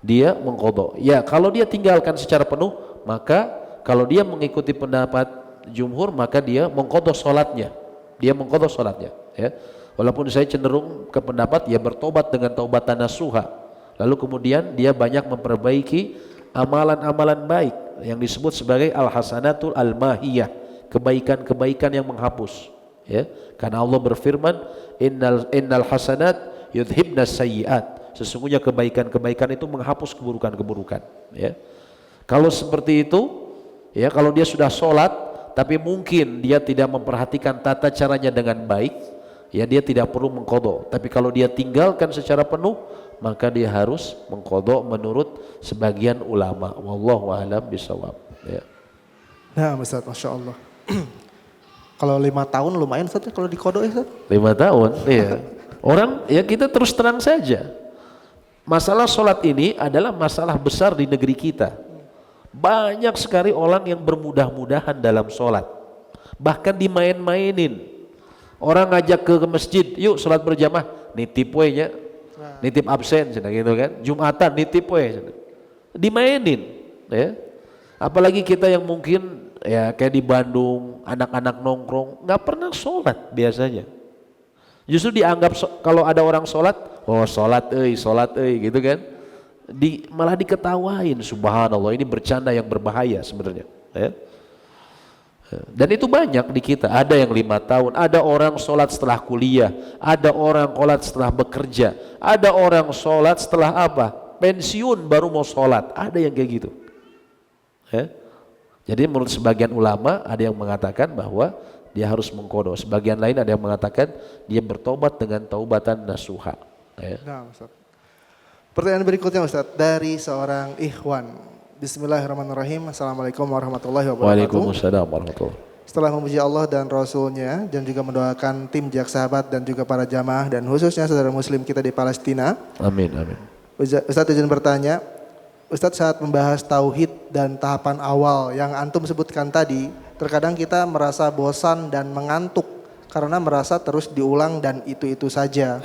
Dia mengkodok ya, kalau dia tinggalkan secara penuh, maka kalau dia mengikuti pendapat jumhur, maka dia mengkodok sholatnya. Dia mengkodok sholatnya ya. Walaupun saya cenderung ke pendapat ya bertobat dengan taubatan nasuha, lalu kemudian dia banyak memperbaiki amalan-amalan baik yang disebut sebagai al-hasanatul al-mahiyah, kebaikan-kebaikan yang menghapus ya. Karena Allah berfirman, innal hasanat yudhibnas sayyiat, sesungguhnya kebaikan-kebaikan itu menghapus keburukan-keburukan ya. Kalau seperti itu ya, kalau dia sudah sholat tapi mungkin dia tidak memperhatikan tata caranya dengan baik ya dia tidak perlu mengqadha. Tapi kalau dia tinggalkan secara penuh, maka dia harus mengqadha menurut sebagian ulama. Wallahu a'lam bishawab. Ya. Nah, Ustaz, Masya Allah. Kalau 5 tahun lumayan Ustaz kalau diqadha ya Ustaz? 5 tahun, iya. Orang, ya kita terus terang saja. Masalah sholat ini adalah masalah besar di negeri kita. Banyak sekali orang yang bermudah-mudahan dalam sholat. Bahkan dimain-mainin. Orang ngajak ke masjid, yuk sholat berjamaah, nitip we nya, nitip absen, gitu kan. Jumatan nitip we, dimainin, ya. Apalagi kita yang mungkin ya kayak di Bandung, anak-anak nongkrong, nggak pernah sholat biasanya. Justru dianggap kalau ada orang sholat, oh sholat gitu kan. Malah diketawain, subhanallah, ini bercanda yang berbahaya sebenarnya. Ya. Dan itu banyak di kita, ada yang 5 tahun, ada orang sholat setelah kuliah, ada orang sholat setelah bekerja, ada orang sholat setelah apa? Pensiun baru mau sholat, ada yang kayak gitu. Ya. Jadi menurut sebagian ulama ada yang mengatakan bahwa dia harus mengqadha, sebagian lain ada yang mengatakan dia bertobat dengan taubatan nasuha. Ya. Nah, Ustaz. Pertanyaan berikutnya Ustaz dari seorang ikhwan. Bismillahirrahmanirrahim. Assalamualaikum warahmatullahi wabarakatuh. Waalaikumsalam warahmatullahi wabarakatuh. Setelah memuji Allah dan Rasulnya dan juga mendoakan tim Jak Sahabat dan juga para jamaah dan khususnya saudara muslim kita di Palestina. Amin, amin. Ustaz izin bertanya, Ustaz saat membahas tauhid dan tahapan awal yang antum sebutkan tadi, terkadang kita merasa bosan dan mengantuk karena merasa terus diulang dan itu-itu saja.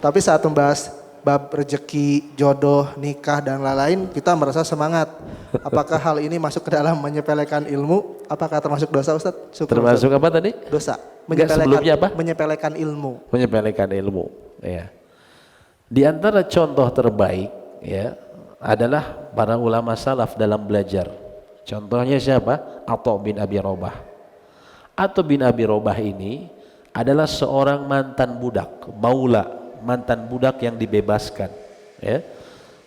Tapi saat membahas bab rezeki, jodoh, nikah dan lain-lain, kita merasa semangat. Apakah hal ini masuk ke dalam menyepelekan ilmu? Apakah termasuk dosa Ustaz? Termasuk Ustaz. Apa tadi? Dosa. Sebelumnya apa? Menyepelekan ilmu. Menyepelekan ilmu. Ya. Di antara contoh terbaik ya adalah para ulama salaf dalam belajar. Contohnya siapa? Atha bin Abi Robah. Atha bin Abi Robah ini adalah seorang mantan budak, maula. Mantan budak yang dibebaskan, ya.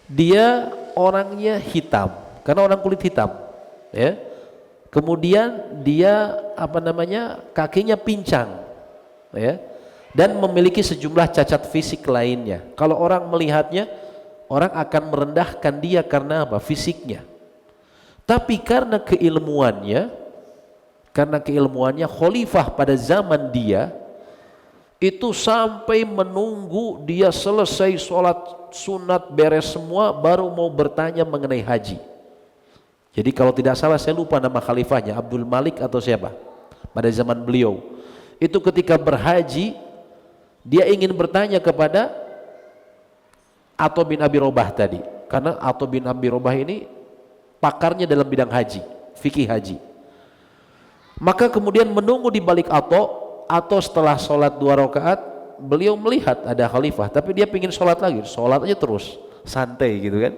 Dia orangnya hitam, karena orang kulit hitam, ya. Kemudian dia kakinya pincang, ya, dan memiliki sejumlah cacat fisik lainnya. Kalau orang melihatnya, orang akan merendahkan dia karena apa? Fisiknya. Tapi karena keilmuannya, khalifah pada zaman dia itu sampai menunggu dia selesai sholat sunat beres semua baru mau bertanya mengenai haji. Jadi kalau tidak salah saya lupa nama khalifahnya, Abdul Malik atau siapa pada zaman beliau. Itu ketika berhaji dia ingin bertanya kepada Atha bin Abi Robah tadi, karena Atha bin Abi Robah ini pakarnya dalam bidang haji, fikih haji. Maka kemudian menunggu di balik atau setelah sholat 2 rakaat beliau melihat ada khalifah, tapi dia pingin sholat lagi, sholat aja terus santai gitu kan.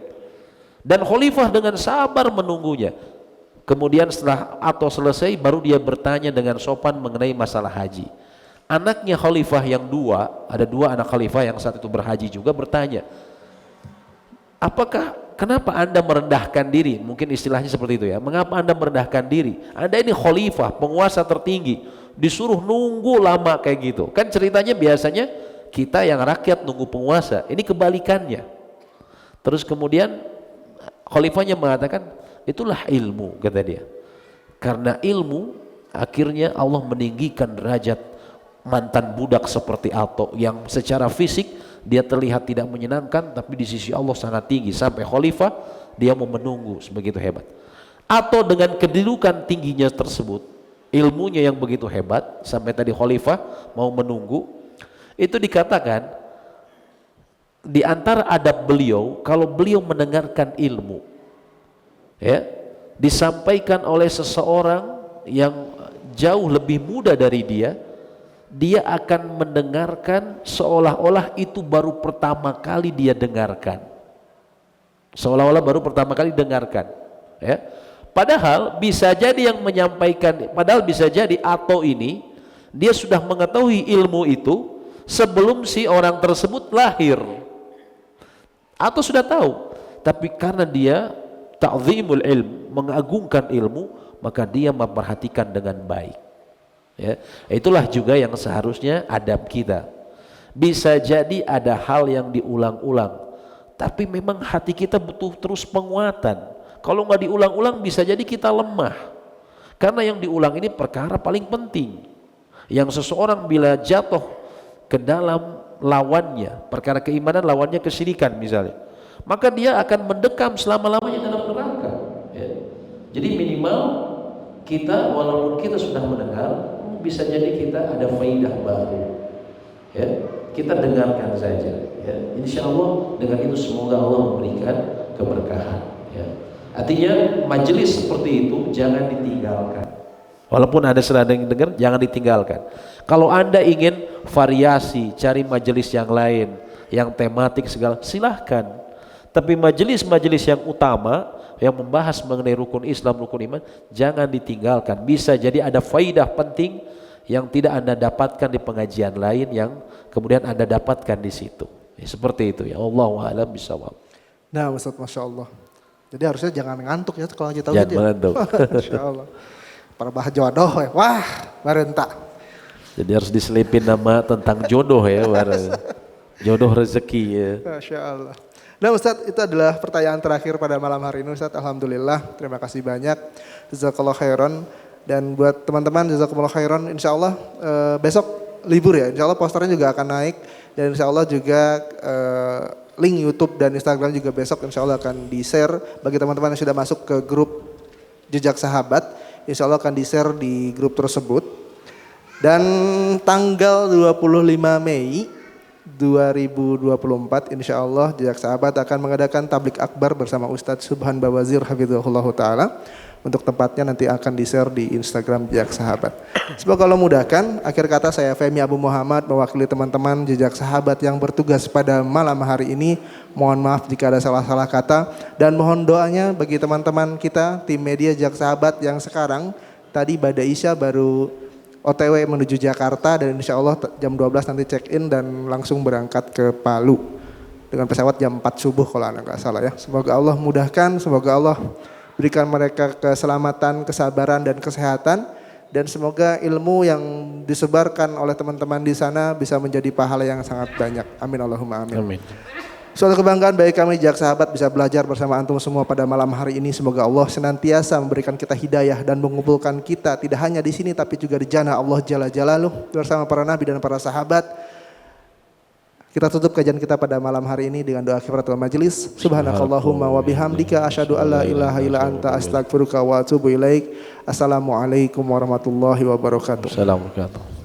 Dan khalifah dengan sabar menunggunya. Kemudian setelah atau selesai baru dia bertanya dengan sopan mengenai masalah haji. Anaknya khalifah yang ada dua anak khalifah yang saat itu berhaji juga bertanya, kenapa anda merendahkan diri? Mungkin istilahnya seperti itu ya. Mengapa anda merendahkan diri? Anda ini khalifah, penguasa tertinggi, disuruh nunggu lama kayak gitu. Kan ceritanya biasanya kita yang rakyat nunggu penguasa, ini kebalikannya. Terus kemudian khalifahnya mengatakan, itulah ilmu, kata dia. Karena ilmu akhirnya Allah meninggikan derajat mantan budak seperti Atha yang secara fisik dia terlihat tidak menyenangkan, tapi di sisi Allah sangat tinggi. Sampai khalifah dia mau menunggu, sebegitu hebat. Atha dengan kedudukan tingginya tersebut, ilmunya yang begitu hebat, sampai tadi khalifah mau menunggu, itu dikatakan di antara adab beliau, kalau beliau mendengarkan ilmu ya disampaikan oleh seseorang yang jauh lebih muda dari dia akan mendengarkan seolah-olah itu baru pertama kali dia dengarkan, seolah-olah baru pertama kali dengarkan ya. Padahal bisa jadi Atha ini dia sudah mengetahui ilmu itu sebelum si orang tersebut lahir, atau sudah tahu, tapi karena dia ta'zimul ilm, mengagungkan ilmu, maka dia memperhatikan dengan baik Ya, itulah juga yang seharusnya adab kita. Bisa jadi ada hal yang diulang-ulang, tapi memang hati kita butuh terus penguatan. Kalau nggak diulang-ulang bisa jadi kita lemah. Karena yang diulang ini perkara paling penting. Yang seseorang bila jatuh ke dalam lawannya, perkara keimanan lawannya kesyirikan misalnya, maka dia akan mendekam selama-lamanya dalam neraka. Ya. Jadi minimal kita walaupun kita sudah mendengar, bisa jadi kita ada faidah baru. Ya, kita dengarkan saja. Ya. Insya Allah dengan itu semoga Allah memberikan keberkahan. Ya. Artinya majelis seperti itu jangan ditinggalkan. Walaupun ada sedang dengar, jangan ditinggalkan. Kalau Anda ingin variasi, cari majelis yang lain, yang tematik segala, silahkan. Tapi majelis-majelis yang utama, yang membahas mengenai rukun Islam, rukun iman, jangan ditinggalkan. Bisa jadi ada faidah penting yang tidak Anda dapatkan di pengajian lain, yang kemudian Anda dapatkan di situ. Ya, seperti itu ya. Allahu a'lam bishawab. Nah Ustaz, Masya Allah. Jadi harusnya jangan ngantuk ya kalau kita Jangan mengantuk. Masya Allah. Para bah jodoh ya. Wah, barentak. Jadi harus diselipin nama tentang jodoh ya, jodoh rezeki ya. Masya Allah. Nah Ustadz, itu adalah pertanyaan terakhir pada malam hari ini Ustadz. Alhamdulillah, terima kasih banyak. Jazakallah khairan. Dan buat teman-teman, jazakumullah khairan. Insya Allah besok libur ya. Insya Allah posternya juga akan naik. Dan insya Allah juga link YouTube dan Instagram juga besok insya Allah akan di-share. Bagi teman-teman yang sudah masuk ke grup Jejak Sahabat, insya Allah akan di-share di grup tersebut. Dan tanggal 25 Mei 2024 insya Allah Jejak Sahabat akan mengadakan tablik akbar bersama Ustadz Subhan Bawazir hafizahullah ta'ala. Untuk tempatnya nanti akan di-share di Instagram Jejak Sahabat. Semoga Allah mudahkan. Akhir kata saya Femi Abu Muhammad mewakili teman-teman Jejak Sahabat yang bertugas pada malam hari ini. Mohon maaf jika ada salah-salah kata. Dan mohon doanya bagi teman-teman kita tim media Jejak Sahabat yang sekarang tadi Bada Isya baru OTW menuju Jakarta dan insya Allah jam 12 nanti check in dan langsung berangkat ke Palu. Dengan pesawat jam 4 subuh kalau nggak salah ya. Semoga Allah mudahkan, semoga Allah berikan mereka keselamatan, kesabaran dan kesehatan. Dan semoga ilmu yang disebarkan oleh teman-teman di sana bisa menjadi pahala yang sangat banyak. Amin Allahumma amin. Amin. Suatu kebanggaan bagi kami Jejak Sahabat bisa belajar bersama antum semua pada malam hari ini. Semoga Allah senantiasa memberikan kita hidayah dan mengumpulkan kita tidak hanya di sini tapi juga di jannah Allah Jalla Jalaluh bersama para nabi dan para sahabat. Kita tutup kajian kita pada malam hari ini dengan doa kifaratul majelis. Subhanakallahumma wa bihamdika asyhadu alla ilaha illa anta astaghfiruka wa atubu ilaik. Assalamualaikum warahmatullahi wabarakatuh. Assalamualaikum.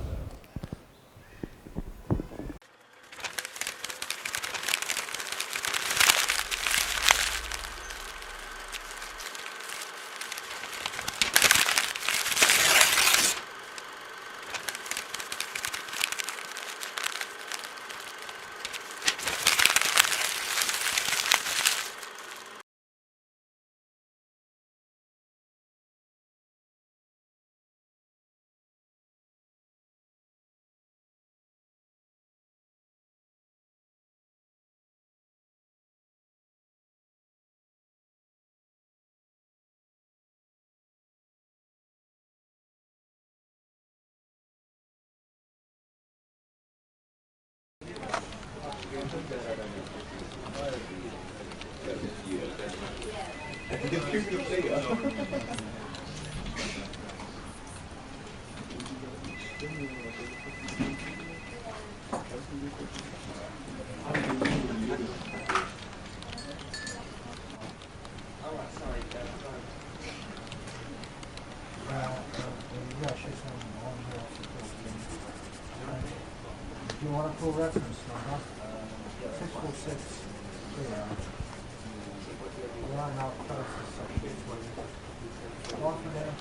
Do you want a full reference number? 646. Yeah. Line up close to section 20. Right from there.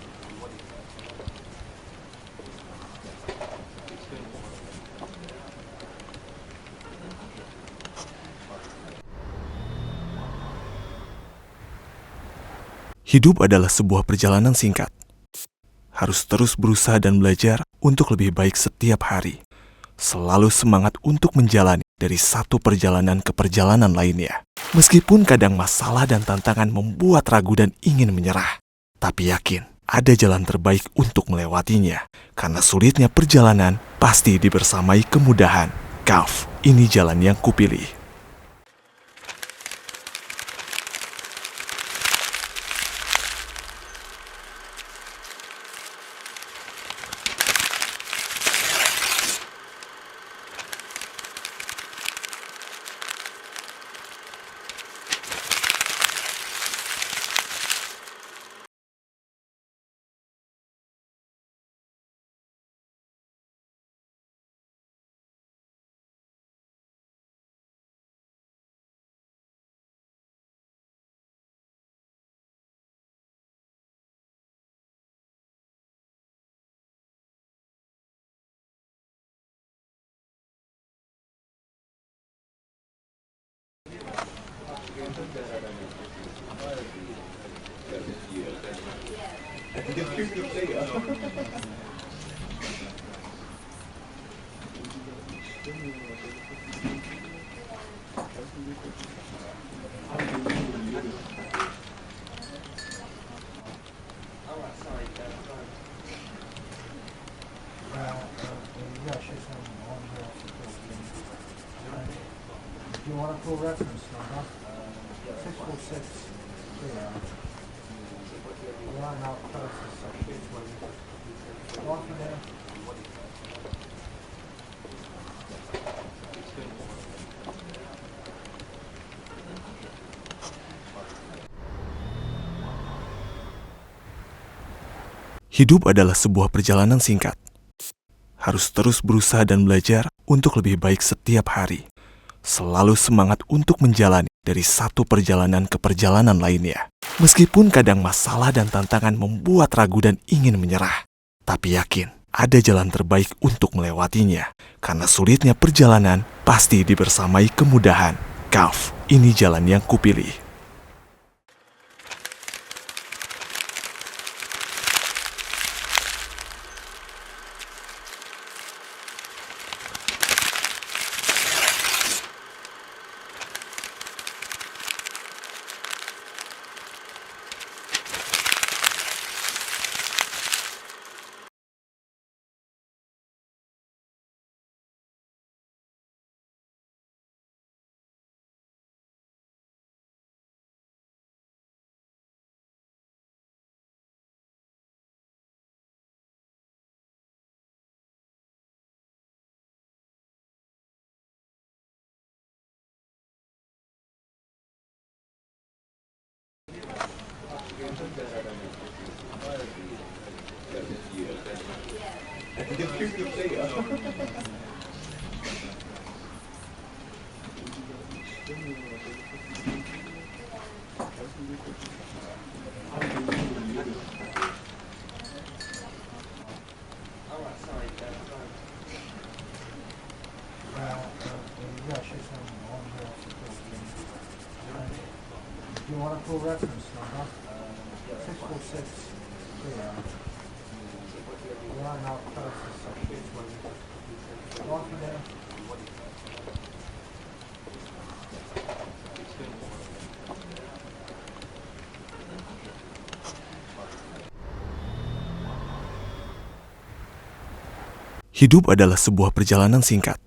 Hidup adalah sebuah perjalanan singkat. Harus terus berusaha dan belajar untuk lebih baik setiap hari. Selalu semangat untuk menjalani dari satu perjalanan ke perjalanan lainnya. Meskipun kadang masalah dan tantangan membuat ragu dan ingin menyerah. Tapi yakin, ada jalan terbaik untuk melewatinya. Karena sulitnya perjalanan pasti dibersamai kemudahan. Kaf, ini jalan yang kupilih. Do you want a full reference number? 646. Yeah. Line out first is section 20. One from there. Hidup adalah sebuah perjalanan singkat. Harus terus berusaha dan belajar untuk lebih baik setiap hari. Selalu semangat untuk menjalani dari satu perjalanan ke perjalanan lainnya. Meskipun kadang masalah dan tantangan membuat ragu dan ingin menyerah. Tapi yakin, ada jalan terbaik untuk melewatinya. Karena sulitnya perjalanan pasti dibersamai kemudahan. Kaf, ini jalan yang kupilih. Do you want a full reference number? 646. Yeah. Line out first is section 20. One from there. Hidup adalah sebuah perjalanan singkat.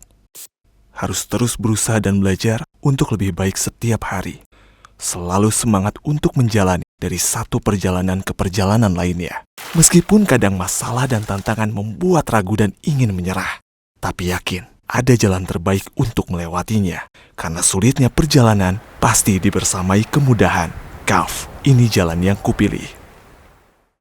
Harus terus berusaha dan belajar untuk lebih baik setiap hari. Selalu semangat untuk menjalani dari satu perjalanan ke perjalanan lainnya. Meskipun kadang masalah dan tantangan membuat ragu dan ingin menyerah. Tapi yakin, ada jalan terbaik untuk melewatinya. Karena sulitnya perjalanan pasti dibersamai kemudahan. Kaf, ini jalan yang kupilih.